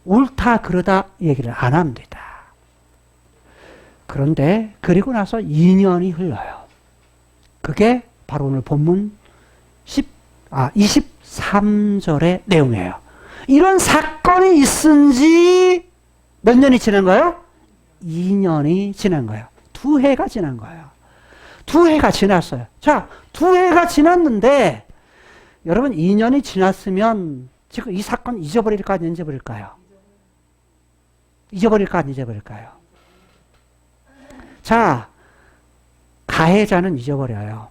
옳다 그러다 얘기를 안 합니다. 그런데 그리고 나서 2년이 흘러요. 그게 바로 오늘 본문 23절의 내용이에요. 이런 사건이 있은 지 몇 년이 지난 거예요? 2년이 지난 거예요. 2해가 지난 거예요. 2해가 지났어요. 자, 2해가 지났는데 여러분 2년이 지났으면 지금 이 사건 잊어버릴까 안 잊어버릴까요? 잊어버릴까 안 잊어버릴까요? 자, 가해자는 잊어버려요.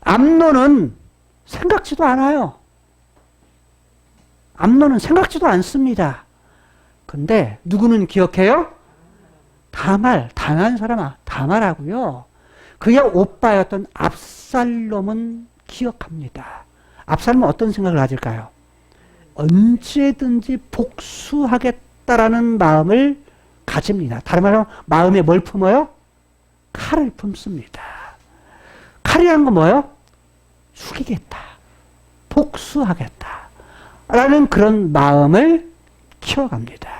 암논은 생각지도 않아요. 암논은 생각지도 않습니다. 근데 누구는 기억해요? 다말, 당한 사람아, 다말하고요. 그의 오빠였던 압살롬은 기억합니다. 압살롬은 어떤 생각을 가질까요? 언제든지 복수하겠다라는 마음을 가집니다. 다른 말로 마음에 뭘 품어요? 칼을 품습니다. 칼이라는 건 뭐예요? 죽이겠다. 복수하겠다. 라는 그런 마음을 키워갑니다.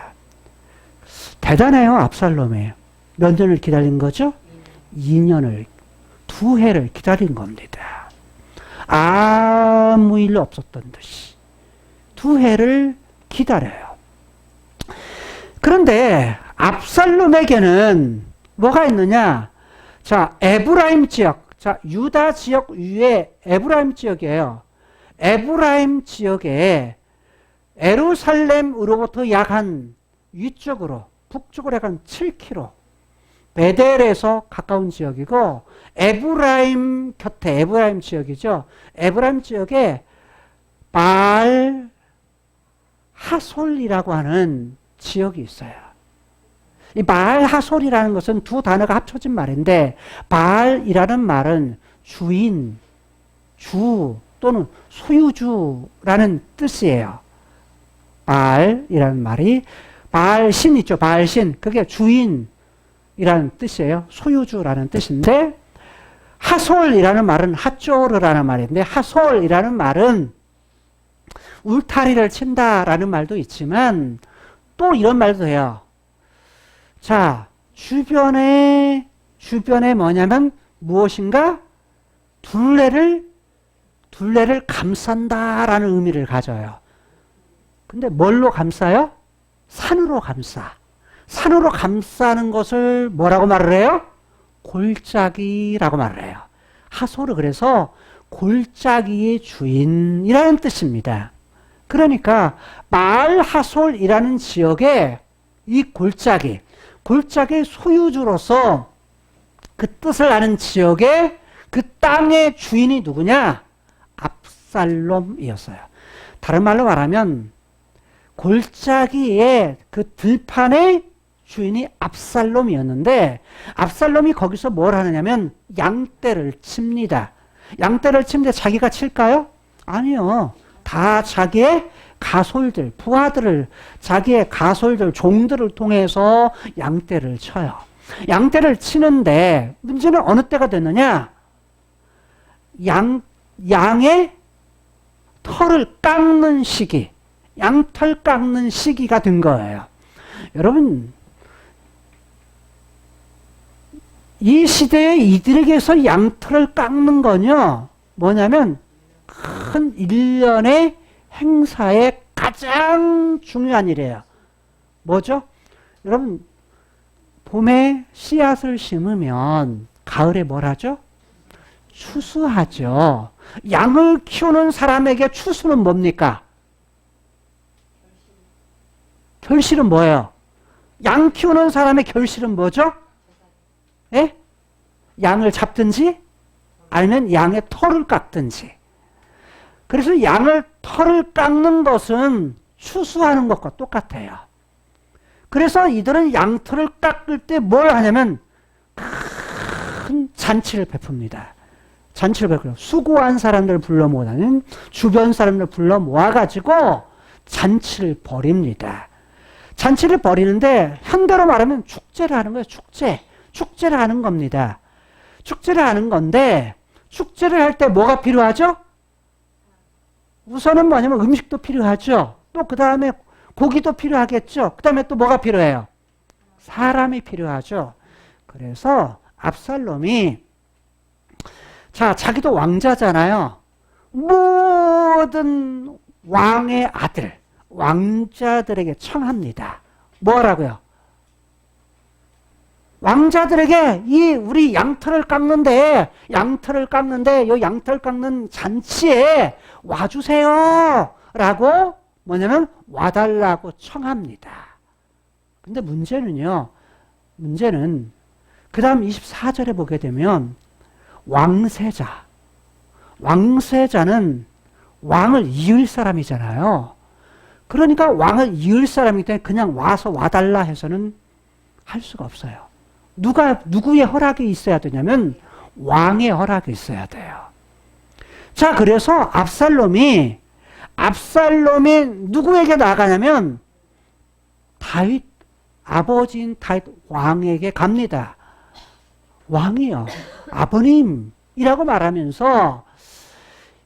대단해요, 압살롬이. 몇 년을 기다린 거죠? 2년을, 2해를 기다린 겁니다. 아무 일 없었던 듯이 2해를 기다려요. 그런데 압살롬에게는 뭐가 있느냐? 자, 에브라임 지역, 자, 유다 지역 위에 에브라임 지역이에요. 에브라임 지역에 예루살렘으로부터 약 한 위쪽으로, 북쪽으로 약 한 7km, 베델에서 가까운 지역이고, 에브라임 곁에, 에브라임 지역이죠. 에브라임 지역에 바알 하솔이라고 하는 지역이 있어요. 이 바알 하솔이라는 것은 두 단어가 합쳐진 말인데, 바알이라는 말은 주인, 주 또는 소유주라는 뜻이에요. 바알이라는 말이, 바알신 있죠. 바알신. 그게 주인이라는 뜻이에요. 소유주라는 뜻인데, 하솔이라는 말은 하쪼르라는 말인데, 하솔이라는 말은 울타리를 친다라는 말도 있지만, 또 이런 말도 해요. 자, 주변에 뭐냐면 무엇인가 둘레를 감싼다라는 의미를 가져요. 근데 뭘로 감싸요? 산으로 감싸. 산으로 감싸는 것을 뭐라고 말을 해요? 골짜기라고 말을 해요. 하솔은 그래서 골짜기의 주인이라는 뜻입니다. 그러니까 바알 하솔이라는 지역에 이 골짜기의 소유주로서 그 뜻을 아는 지역에 그 땅의 주인이 누구냐? 압살롬이었어요. 다른 말로 말하면 골짜기의 그 들판의 주인이 압살롬이었는데, 압살롬이 거기서 뭘 하느냐면 양떼를 칩니다. 양떼를 치는데 자기가 칠까요? 아니요. 다 자기의 가솔들, 부하들을, 자기의 가솔들, 종들을 통해서 양떼를 쳐요. 양떼를 치는데 문제는 어느 때가 됐느냐? 양의 털을 깎는 시기, 양털 깎는 시기가 된 거예요. 여러분, 이 시대에 이들에게서 양털을 깎는 건요, 뭐냐면 큰 일련의 행사의 가장 중요한 일이에요. 뭐죠? 여러분, 봄에 씨앗을 심으면 가을에 뭘 하죠? 추수하죠. 양을 키우는 사람에게 추수는 뭡니까? 결실은 뭐예요? 양 키우는 사람의 결실은 뭐죠? 예? 양을 잡든지 아니면 양의 털을 깎든지. 그래서 양을 털을 깎는 것은 추수하는 것과 똑같아요. 그래서 이들은 양털을 깎을 때 뭘 하냐면 큰 잔치를 베풉니다. 잔치를 베풀어 수고한 사람들을 불러 모으는 주변 사람들을 불러 모아가지고 잔치를 벌입니다. 잔치를 벌이는데 현대로 말하면 축제를 하는 거예요. 축제를 하는 겁니다. 축제를 하는 건데 축제를 할 때 뭐가 필요하죠? 우선은 뭐냐면 음식도 필요하죠. 또 그 다음에 고기도 필요하겠죠. 그 다음에 또 뭐가 필요해요? 사람이 필요하죠. 그래서 압살롬이 자, 자기도 왕자잖아요. 모든 왕의 아들, 왕자들에게 청합니다. 뭐라고요? 왕자들에게 이 우리 양털을 깎는데 요 양털 깎는 잔치에 와주세요. 라고 뭐냐면 와달라고 청합니다. 근데 문제는 그 다음 24절에 보게 되면 왕세자는 왕을 이을 사람이잖아요. 그러니까 왕을 이을 사람이기 때문에 그냥 와서 와달라 해서는 할 수가 없어요. 누구의 허락이 있어야 되냐면 왕의 허락이 있어야 돼요. 자, 그래서 압살롬이 누구에게 나가냐면 다윗, 아버지인 다윗 왕에게 갑니다. 왕이요. 아버님이라고 말하면서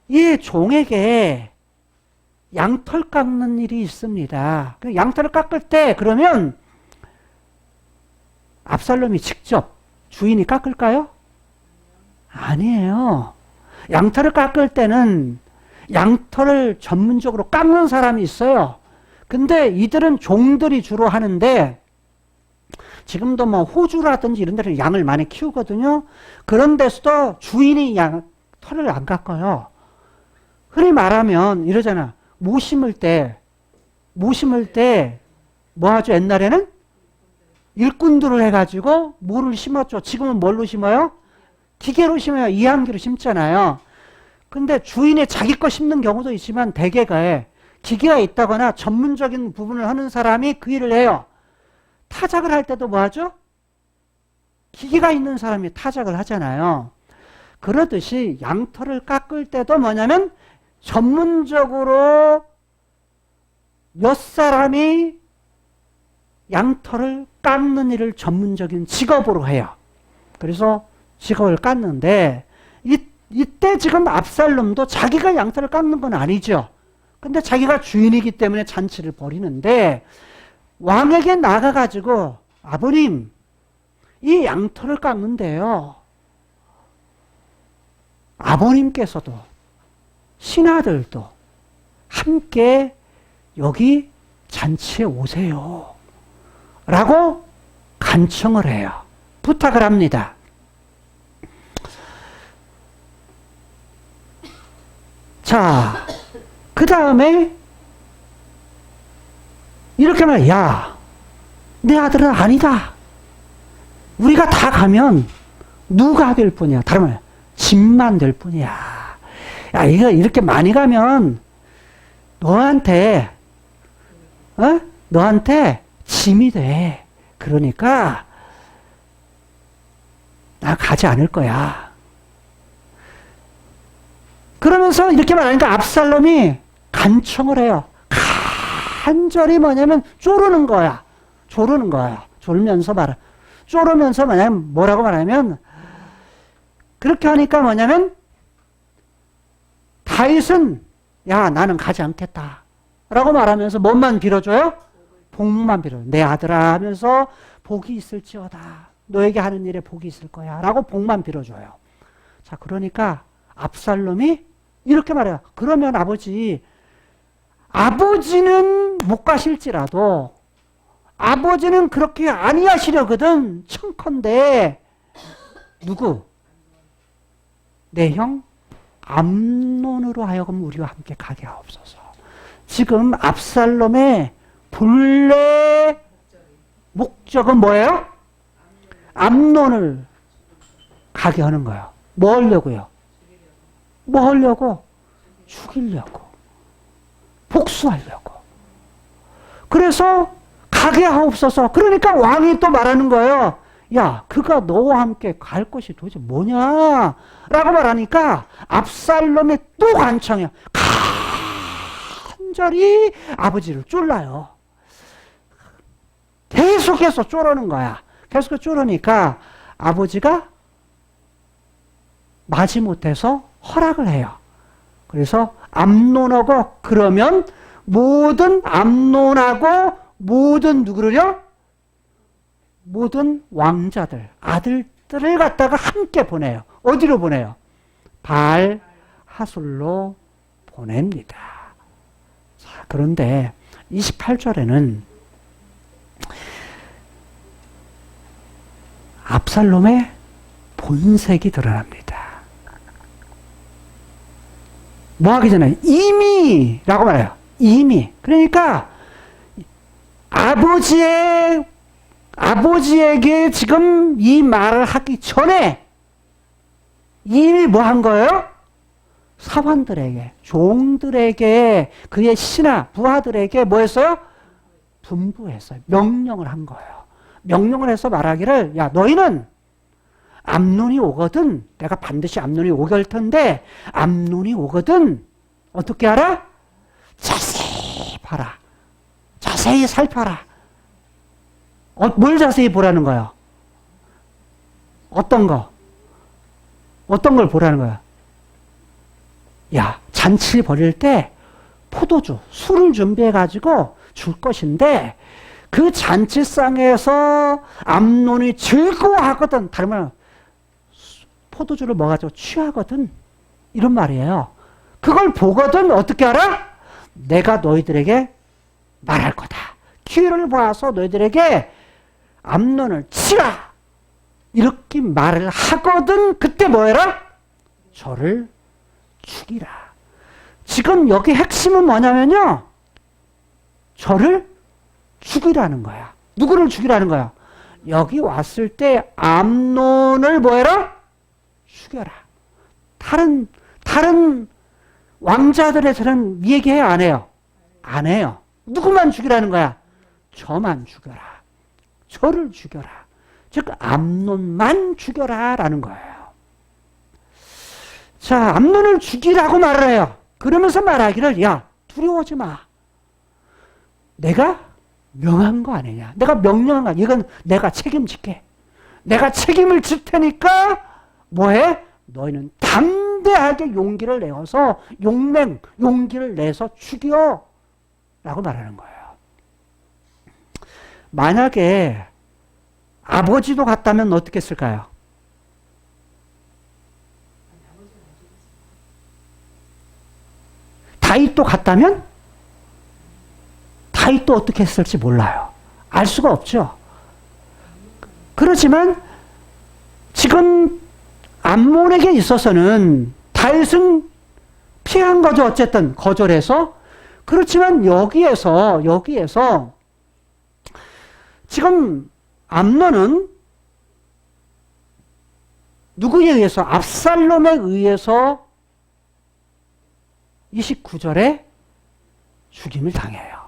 이 종에게 양털 깎는 일이 있습니다. 양털을 깎을 때 그러면 압살롬이 직접 주인이 깎을까요? 아니에요. 양털을 깎을 때는 양털을 전문적으로 깎는 사람이 있어요. 근데 이들은 종들이 주로 하는데 지금도 뭐 호주라든지 이런 데는 양을 많이 키우거든요. 그런 데서도 주인이 털을 안 깎아요. 흔히 말하면 이러잖아. 모 심을 때 뭐 하죠? 옛날에는 일꾼들을 해가지고 모를 심었죠. 지금은 뭘로 심어요? 기계로 심어요. 이항기로 심잖아요. 근데 주인이 자기 거 심는 경우도 있지만 대개가 기계가 있다거나 전문적인 부분을 하는 사람이 그 일을 해요. 타작을 할 때도 뭐 하죠? 기계가 있는 사람이 타작을 하잖아요. 그러듯이 양털을 깎을 때도 뭐냐면 전문적으로 몇 사람이 양털을 깎는 일을 전문적인 직업으로 해요. 그래서 직업을 깎는데 이때 지금 압살롬도 자기가 양털을 깎는 건 아니죠. 근데 자기가 주인이기 때문에 잔치를 벌이는데 왕에게 나가가지고 아버님 이 양털을 깎는데요. 아버님께서도 신하들도 함께 여기 잔치에 오세요. 라고 간청을 해요. 부탁을 합니다. 자, 그 다음에 이렇게 말해. 야, 내 아들은 아니다. 우리가 다 가면 누가 될 뿐이야. 다른 말, 짐만 될 뿐이야. 야, 이거 이렇게 많이 가면 너한테 짐이 돼. 그러니까 나 가지 않을 거야. 그러면서 이렇게 말하니까 압살롬이 간청을 해요. 간절히 뭐냐면 쪼르는 거야. 졸면서 뭐라고 말하면 그렇게 하니까 뭐냐면 다윗은 야, 나는 가지 않겠다. 라고 말하면서 뭔만 빌어줘요? 복만 빌어요. 내 아들아 하면서 복이 있을지어다. 너에게 하는 일에 복이 있을 거야. 라고 복만 빌어줘요. 자, 그러니까 압살롬이 이렇게 말해요. 그러면 아버지는 못 가실지라도 아버지는 그렇게 아니하시려거든. 청컨대 누구? 내 형 암논으로 하여금 우리와 함께 가게 하옵소서. 지금 압살롬의 본래 목적은 뭐예요? 암논을 가게 하는 거예요. 뭐 하려고요? 죽이려고. 복수하려고. 그래서 가게 하옵소서. 그러니까 왕이 또 말하는 거예요. 야, 그가 너와 함께 갈 곳이 도대체 뭐냐? 라고 말하니까 압살롬이 또 간청해요. 간절히 아버지를 쫄라요. 계속해서 쫄르는 거야. 계속해서 쫄르니까 아버지가 마지못해서 허락을 해요. 그래서 암논하고 그러면 모든 암논하고 모든 누구를요? 모든 왕자들, 아들들을 갖다가 함께 보내요. 어디로 보내요? 바알 하솔로 보냅니다. 자, 그런데 28절에는 압살롬의 본색이 드러납니다. 뭐 하기 전에 이미라고 말해요. 이미. 그러니까 아버지에게 지금 이 말을 하기 전에 이미 뭐 한 거예요? 사환들에게, 종들에게, 그의 신하, 부하들에게 뭐 했어요? 분부했어요. 명령을 한 거예요. 명령을 해서 말하기를, 야, 너희는 암논이 오거든, 내가 반드시 암논이 오게 할 텐데, 암논이 오거든, 어떻게 하라? 자세히 봐라. 자세히 살펴라. 뭘 자세히 보라는 거예요? 어떤 거? 어떤 걸 보라는 거야? 야, 잔치 벌일 때 포도주, 술을 준비해가지고 줄 것인데 그 잔치상에서 암논이 즐거워하거든. 다른 말은 포도주를 먹어가지고 취하거든. 이런 말이에요. 그걸 보거든 어떻게 알아? 내가 너희들에게 말할 거다. 기회를 봐서 너희들에게 암논을 치라. 이렇게 말을 하거든. 그때 뭐 해라? 저를 죽이라. 지금 여기 핵심은 뭐냐면요. 저를 죽이라는 거야. 누구를 죽이라는 거야? 여기 왔을 때 암논을 뭐 해라? 죽여라. 다른 왕자들에서는 얘기해요? 안 해요? 안 해요. 누구만 죽이라는 거야? 저만 죽여라. 저를 죽여라. 즉 암논만 죽여라 라는 거예요. 자, 암논을 죽이라고 말을 해요. 그러면서 말하기를, 야, 두려워하지 마. 내가 명한 거 아니냐. 내가 명령한 거 아니야. 이건 내가 책임질게. 내가 책임을 질 테니까 뭐해? 너희는 담대하게 용기를 내어서 용기를 내서 죽여 라고 말하는 거예요. 만약에 아버지도 같다면 어떻게 했을까요? 다윗도 같다면? 다윗도 어떻게 했을지 몰라요. 알 수가 없죠. 그렇지만 지금 암몬에게 있어서는 다윗은 피한 거죠. 어쨌든 거절해서. 그렇지만 여기에서 지금 암논은 누구에 의해서? 압살롬에 의해서 29절에 죽임을 당해요.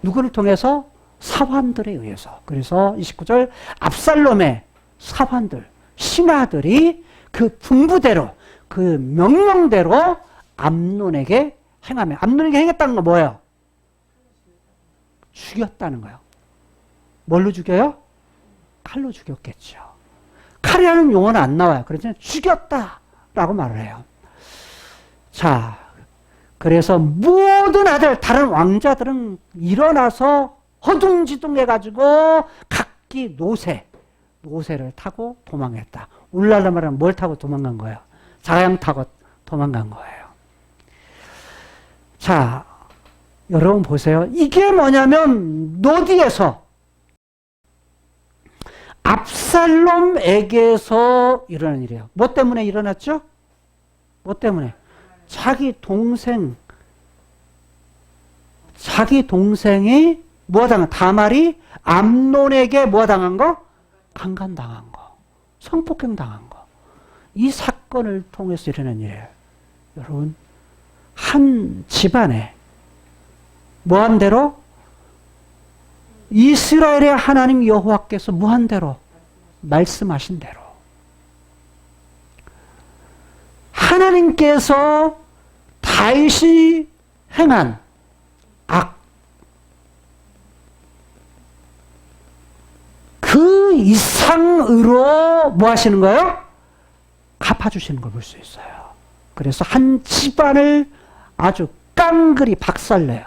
누구를 통해서? 사환들에 의해서. 그래서 29절 압살롬의 사환들, 신하들이 그 분부대로, 그 명령대로 암논에게 행하며, 암논에게 행했다는 건 뭐예요? 죽였다는 거예요. 뭘로 죽여요? 칼로 죽였겠죠. 칼이라는 용어는 안 나와요. 그렇지만 죽였다라고 말을 해요. 자, 그래서 모든 아들, 다른 왕자들은 일어나서 허둥지둥 해가지고 각기 노새를 타고 도망했다. 울랄라 말하면 뭘 타고 도망간 거예요? 자양 타고 도망간 거예요. 자, 여러분 보세요. 이게 뭐냐면 노디에서 압살롬에게서 일어난 일이에요. 뭐 때문에 일어났죠? 뭐 때문에? 자기 동생이 뭐 당한? 다말이 암논에게 뭐 당한 거? 강간당한 거. 성폭행 당한 거. 이 사건을 통해서 일어난 일이에요. 여러분, 한 집안에 무한대로 이스라엘의 하나님 여호와께서 무한대로 말씀하신 대로 하나님께서 다윗이 행한 악, 그 이상으로 뭐 하시는 거예요? 갚아주시는 걸 볼 수 있어요. 그래서 한 집안을 아주 깡그리 박살내요.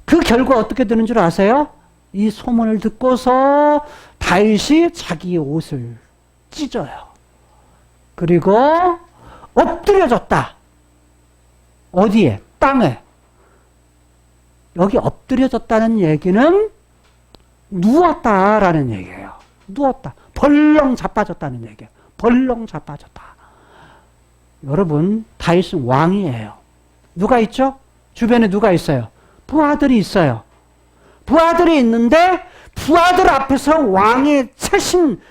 그 결과 어떻게 되는 줄 아세요? 이 소문을 듣고서 다윗이 자기의 옷을 찢어요. 그리고 엎드려졌다. 어디에? 땅에. 여기 엎드려졌다는 얘기는 누웠다라는 얘기예요. 누웠다. 벌렁 자빠졌다는 얘기예요. 벌렁 자빠졌다. 여러분, 다윗은 왕이에요. 누가 있죠? 주변에 누가 있어요? 부하들이 있어요. 부하들이 있는데 부하들 앞에서 왕의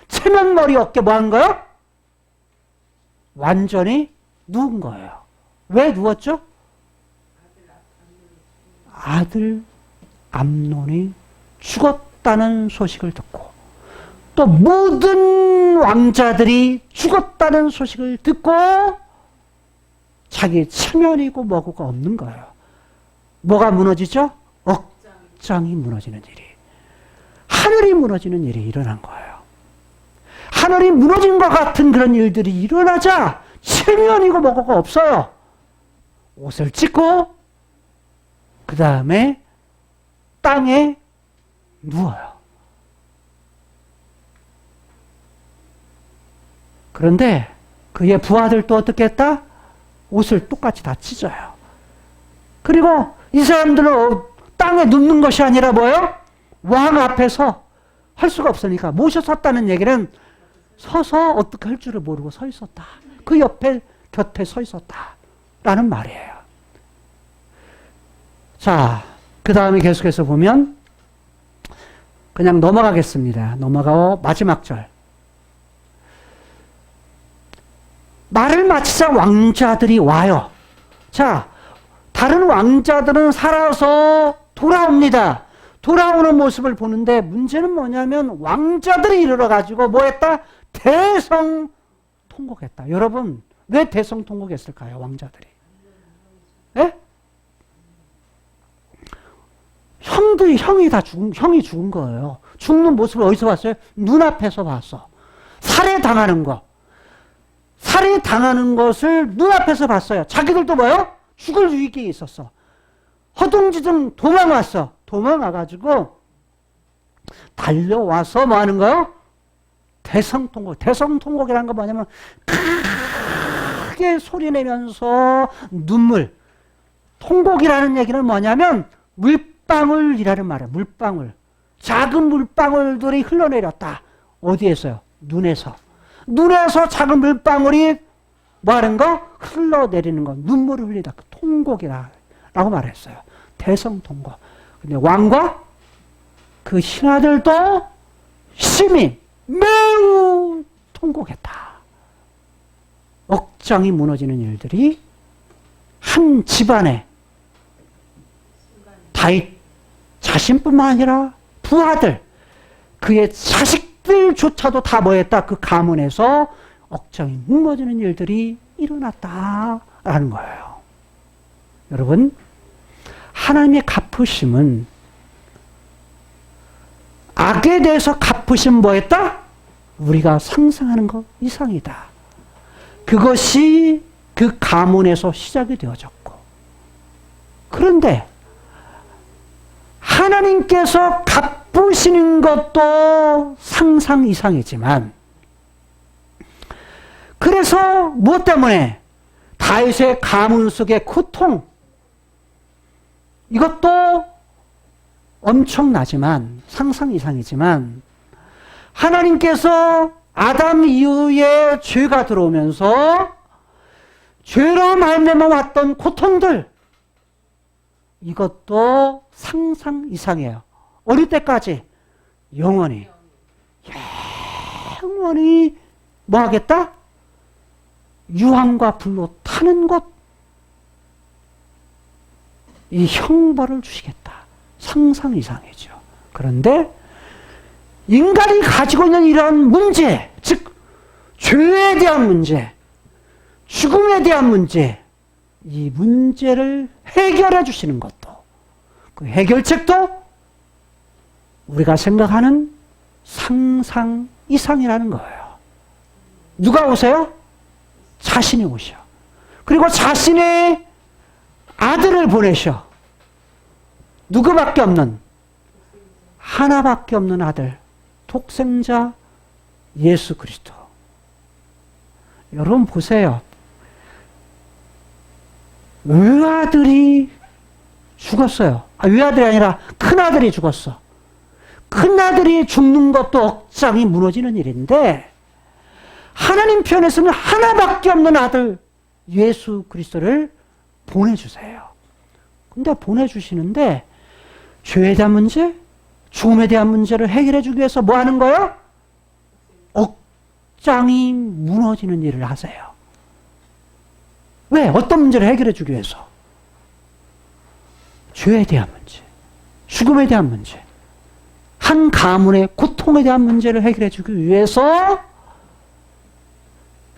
체면머리 없게 뭐 한 거예요? 완전히 누운 거예요. 왜 누웠죠? 아들 암논이 죽었다는 소식을 듣고 또 모든 왕자들이 죽었다는 소식을 듣고 자기 체면이고 뭐고가 없는 거예요. 뭐가 무너지죠? 억장이 무너지는 일이. 하늘이 무너지는 일이 일어난 거예요. 하늘이 무너진 것 같은 그런 일들이 일어나자 체면이고 뭐고가 없어요. 옷을 찢고 그 다음에 땅에 누워요. 그런데 그의 부하들도 어떻게 했다? 옷을 똑같이 다 찢어요. 그리고 이 사람들은 땅에 눕는 것이 아니라 뭐예요? 왕 앞에서 할 수가 없으니까 모셔 섰다는 얘기는 서서 어떻게 할 줄을 모르고 서 있었다. 그 옆에 곁에 서 있었다. 라는 말이에요. 자, 그 다음에 계속해서 보면 그냥 넘어가겠습니다. 넘어가고 마지막 절. 말을 마치자 왕자들이 와요. 자, 다른 왕자들은 살아서 돌아옵니다. 돌아오는 모습을 보는데 문제는 뭐냐면 왕자들이 이르러가지고 뭐 했다? 대성통곡했다. 여러분, 왜 대성통곡했을까요? 왕자들이. 예? 형이 죽은 거예요. 죽는 모습을 어디서 봤어요? 눈앞에서 봤어. 살해당하는 거. 살해당하는 것을 눈앞에서 봤어요. 자기들도 뭐요? 죽을 위기에 있었어. 허둥지둥 도망왔어. 도망와가지고 달려와서 뭐 하는 거요? 대성통곡. 대성통곡이라는 건 뭐냐면 크게 소리내면서 눈물. 통곡이라는 얘기는 뭐냐면 물방울이라는 말이에요. 물방울. 작은 물방울들이 흘러내렸다. 어디에서요? 눈에서. 눈에서 작은 물방울이 뭐 하는 거? 흘러내리는 거. 눈물을 흘리다. 통곡이라고 말했어요. 대성통곡. 근데 왕과 그 신하들도 심히 매우 통곡했다. 억장이 무너지는 일들이 한 집안에 다윗 자신뿐만 아니라 부하들, 그의 자식들조차도 다 뭐했다? 그 가문에서 억장이 무너지는 일들이 일어났다라는 거예요. 여러분, 하나님의 갚으심은 악에 대해서 갚으심 뭐했다? 우리가 상상하는 것 이상이다. 그것이 그 가문에서 시작이 되어졌고, 그런데 하나님께서 갚으시는 것도 상상 이상이지만, 그래서 무엇 때문에? 다윗의 가문 속의 고통, 이것도 엄청나지만 상상 이상이지만 하나님께서 아담 이후에 죄가 들어오면서 죄로 말미암아 왔던 고통들, 이것도 상상 이상이에요. 어느 때까지? 영원히 뭐 하겠다? 유황과 불로 타는 것, 이 형벌을 주시겠다. 상상 이상이죠. 그런데 인간이 가지고 있는 이러한 문제, 즉 죄에 대한 문제, 죽음에 대한 문제, 이 문제를 해결해 주시는 것도, 그 해결책도 우리가 생각하는 상상 이상이라는 거예요. 누가 오세요? 자신이 오셔. 그리고 자신의 아들을 보내셔. 누구밖에 없는, 하나밖에 없는 아들, 독생자 예수 그리스도. 여러분 보세요. 외아들이 죽었어요. 외아들이 아니라 큰아들이 죽었어. 큰아들이 죽는 것도 억장이 무너지는 일인데, 하나님 편에서는 하나밖에 없는 아들 예수 그리스도를 보내주세요. 근데 보내주시는데 죄에 대한 문제, 죽음에 대한 문제를 해결해 주기 위해서 뭐 하는 거예요? 억장이 무너지는 일을 하세요. 왜? 어떤 문제를 해결해 주기 위해서? 죄에 대한 문제, 죽음에 대한 문제, 한 가문의 고통에 대한 문제를 해결해 주기 위해서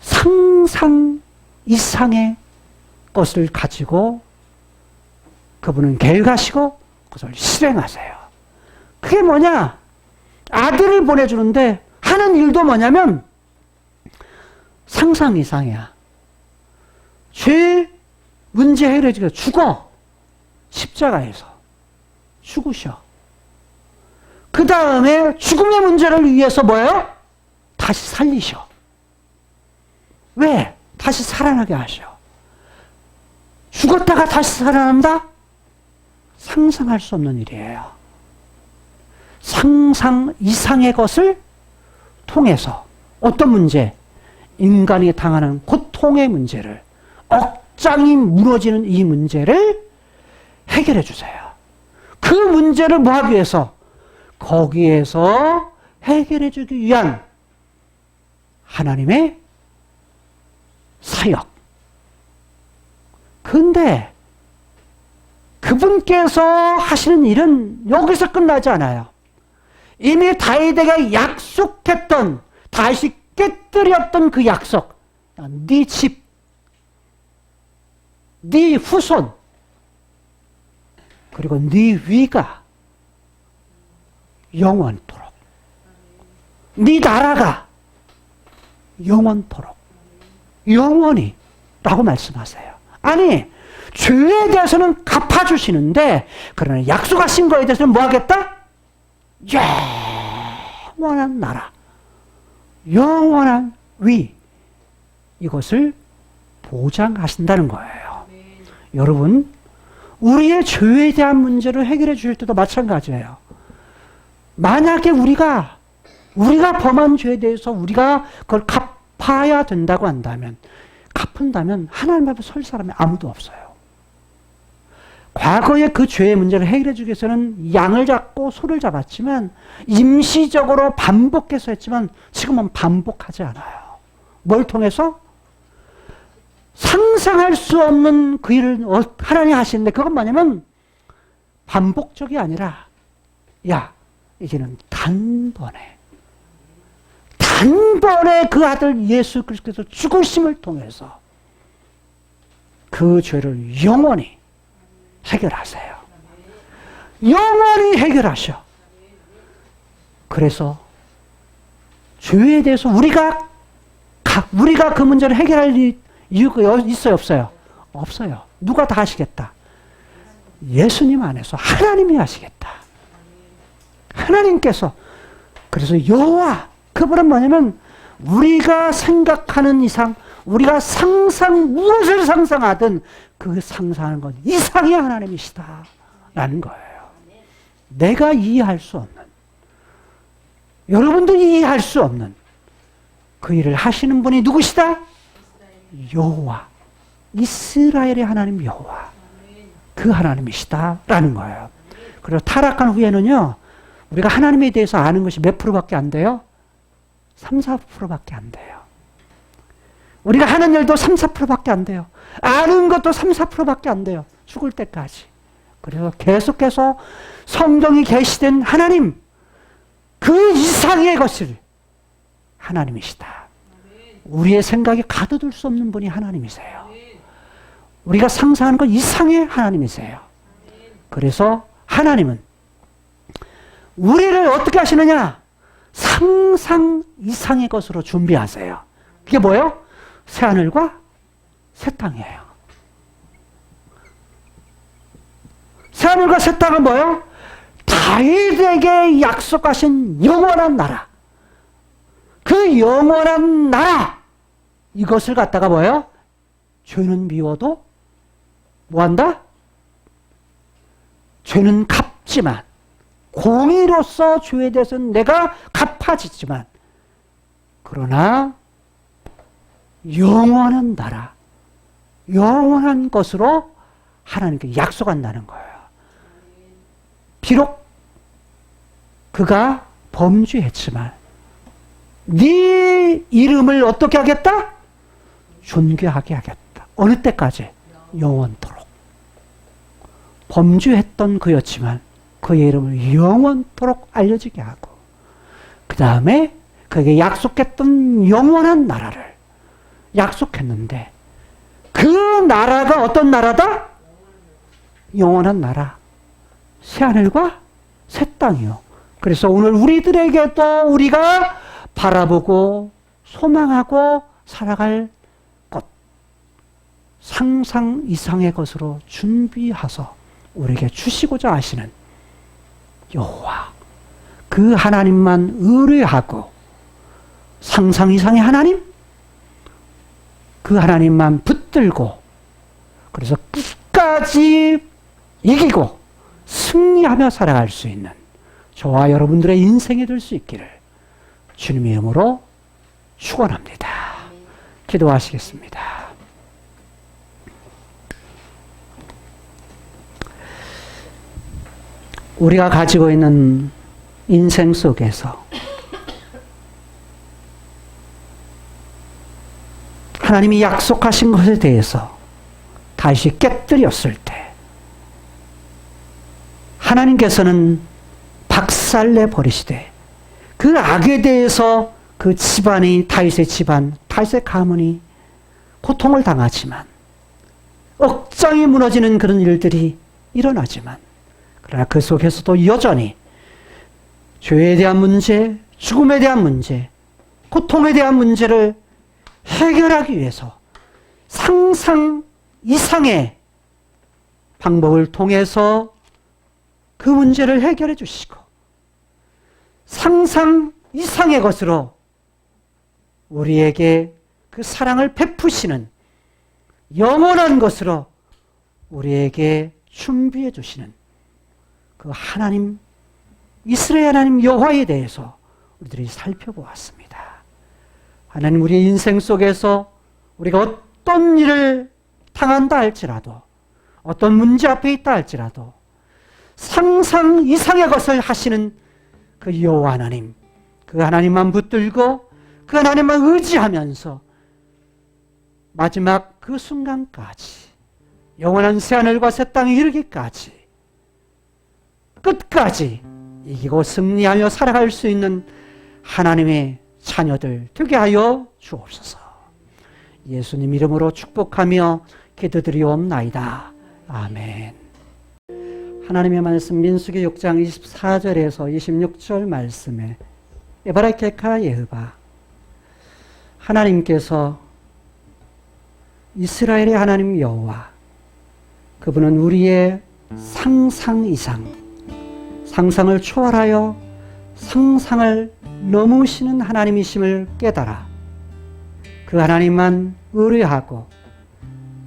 상상 이상의 것을 가지고 그분은 계획하시고 그것을 실행하세요. 그게 뭐냐? 아들을 보내주는데 하는 일도 뭐냐면 상상 이상이야. 죄 문제 해결해 주고 죽어. 십자가에서 죽으셔. 그 다음에 죽음의 문제를 위해서 뭐예요? 다시 살리셔. 왜? 다시 살아나게 하셔. 죽었다가 다시 살아난다? 상상할 수 없는 일이에요. 상상 이상의 것을 통해서 어떤 문제? 인간이 당하는 고통의 문제를, 억장이 무너지는 이 문제를 해결해 주세요. 그 문제를 뭐 하기 위해서? 거기에서 해결해 주기 위한 하나님의 사역. 근데 그분께서 하시는 일은 여기서 끝나지 않아요. 이미 다윗에게 약속했던, 다윗이 깨뜨렸던 그 약속, 네 집, 네 후손, 그리고 네 위가 영원토록, 네 나라가 영원토록, 영원히 라고 말씀하세요. 아니, 죄에 대해서는 갚아주시는데, 그러나 약속하신 거에 대해서는 뭐 하겠다? 영원한 나라, 영원한 위, 이것을 보장하신다는 거예요. 여러분, 우리의 죄에 대한 문제를 해결해 주실 때도 마찬가지예요. 만약에 우리가 범한 죄에 대해서 우리가 그걸 갚아야 된다고 한다면, 갚은다면 하나님 앞에 설 사람이 아무도 없어요. 과거에 그 죄의 문제를 해결해 주기 위해서는 양을 잡고 소를 잡았지만, 임시적으로 반복해서 했지만 지금은 반복하지 않아요. 뭘 통해서? 상상할 수 없는 그 일을 하나님이 하시는데, 그건 뭐냐면 반복적이 아니라, 야, 이제는 단번에 그 아들 예수 그리스도께서 죽으심을 통해서 그 죄를 영원히 해결하세요. 영원히 해결하셔. 그래서 죄에 대해서 우리가 그 문제를 해결할 이유가 있어요, 없어요? 없어요. 누가 다 하시겠다? 예수님 안에서 하나님이 하시겠다. 하나님께서. 그래서 여호와, 그분은 뭐냐면 우리가 생각하는 이상, 우리가 무엇을 상상하든 그 상상하는 것 이상의 하나님이시다 라는 거예요. 내가 이해할 수 없는, 여러분도 이해할 수 없는 그 일을 하시는 분이 누구시다? 여호와, 이스라엘의 하나님 여호와, 그 하나님이시다 라는 거예요. 그리고 타락한 후에는요, 우리가 하나님에 대해서 아는 것이 몇 프로밖에 안 돼요? 3, 4%밖에 안 돼요. 우리가 하는 일도 3, 4%밖에 안 돼요. 아는 것도 3, 4%밖에 안 돼요. 죽을 때까지. 그래서 계속해서 성경이 계시된 하나님, 그 이상의 것을 하나님이시다. 우리의 생각에 가둬둘 수 없는 분이 하나님이세요. 우리가 상상하는 것 이상의 하나님이세요. 그래서 하나님은 우리를 어떻게 하시느냐? 상상 이상의 것으로 준비하세요. 그게 뭐예요? 새하늘과 새 땅이에요. 새하늘과 새 땅은 뭐예요? 다윗에게 약속하신 영원한 나라. 그 영원한 나라. 이것을 갖다가 뭐예요? 죄는 미워도 뭐한다? 죄는 갚지만, 공의로서 죄에 대해서는 내가 갚아지지만, 그러나 영원한 나라, 영원한 것으로 하나님께 약속한다는 거예요. 비록 그가 범죄했지만 네 이름을 어떻게 하겠다? 존귀하게 하겠다. 어느 때까지? 영원토록. 범죄했던 그였지만 그의 이름을 영원토록 알려지게 하고, 그 다음에 그에게 약속했던 영원한 나라를 약속했는데, 그 나라가 어떤 나라다? 영원한 나라. 새하늘과 새 땅이요. 그래서 오늘 우리들에게도 우리가 바라보고 소망하고 살아갈 것, 상상 이상의 것으로 준비하서 우리에게 주시고자 하시는 여호와, 그 하나님만 의뢰하고, 상상 이상의 하나님, 그 하나님만 붙들고, 그래서 끝까지 이기고 승리하며 살아갈 수 있는 저와 여러분들의 인생이 될 수 있기를 주님의 이름으로 축원합니다. 기도하시겠습니다. 우리가 가지고 있는 인생 속에서 하나님이 약속하신 것에 대해서 다시 깨뜨렸을 때 하나님께서는 박살내 버리시되, 그 악에 대해서 그 집안이, 다윗의 집안, 다윗의 가문이 고통을 당하지만, 억장이 무너지는 그런 일들이 일어나지만, 그러나 그 속에서도 여전히 죄에 대한 문제, 죽음에 대한 문제, 고통에 대한 문제를 해결하기 위해서 상상 이상의 방법을 통해서 그 문제를 해결해 주시고, 상상 이상의 것으로 우리에게 그 사랑을 베푸시는 영원한 것으로 우리에게 준비해 주시는 그 하나님, 이스라엘 하나님 여호와에 대해서 우리들이 살펴보았습니다. 하나님, 우리의 인생 속에서 우리가 어떤 일을 당한다 할지라도, 어떤 문제 앞에 있다 할지라도 상상 이상의 것을 하시는 그 여호와 하나님, 그 하나님만 붙들고 그 하나님만 의지하면서 마지막 그 순간까지, 영원한 새하늘과 새 땅에 이르기까지 끝까지 이기고 승리하며 살아갈 수 있는 하나님의 자녀들 되게 하여 주옵소서. 예수님 이름으로 축복하며 기도드리옵나이다. 아멘. 하나님의 말씀, 민수기 6장 24절에서 26절 말씀에 에바라케카 예흐바, 하나님께서 이스라엘의 하나님 여호와, 그분은 우리의 상상 이상, 상상을 초월하여 상상을 넘으시는 하나님이심을 깨달아 그 하나님만 의뢰하고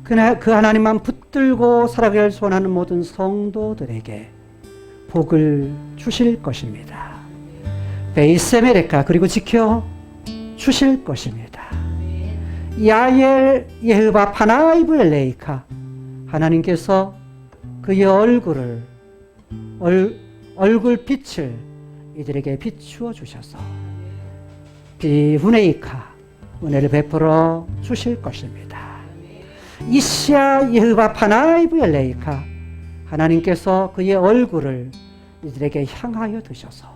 그 하나님만 붙들고 살아가길 소원하는 모든 성도들에게 복을 주실 것입니다. 베이세메레카, 그리고 지켜 주실 것입니다. 야엘 예흐바 파나이브 엘레이카, 하나님께서 그의 얼굴 빛을 이들에게 비추어 주셔서 비후네이카, 은혜를 베풀어 주실 것입니다. 이시아 예흐바 파나이브 엘레이카, 하나님께서 그의 얼굴을 이들에게 향하여 드셔서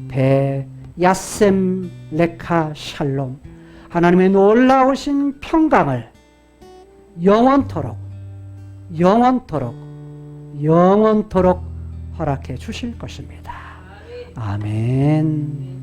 배 야셈 레카 샬롬 하나님의 놀라우신 평강을 영원토록 허락해 주실 것입니다. 아멘.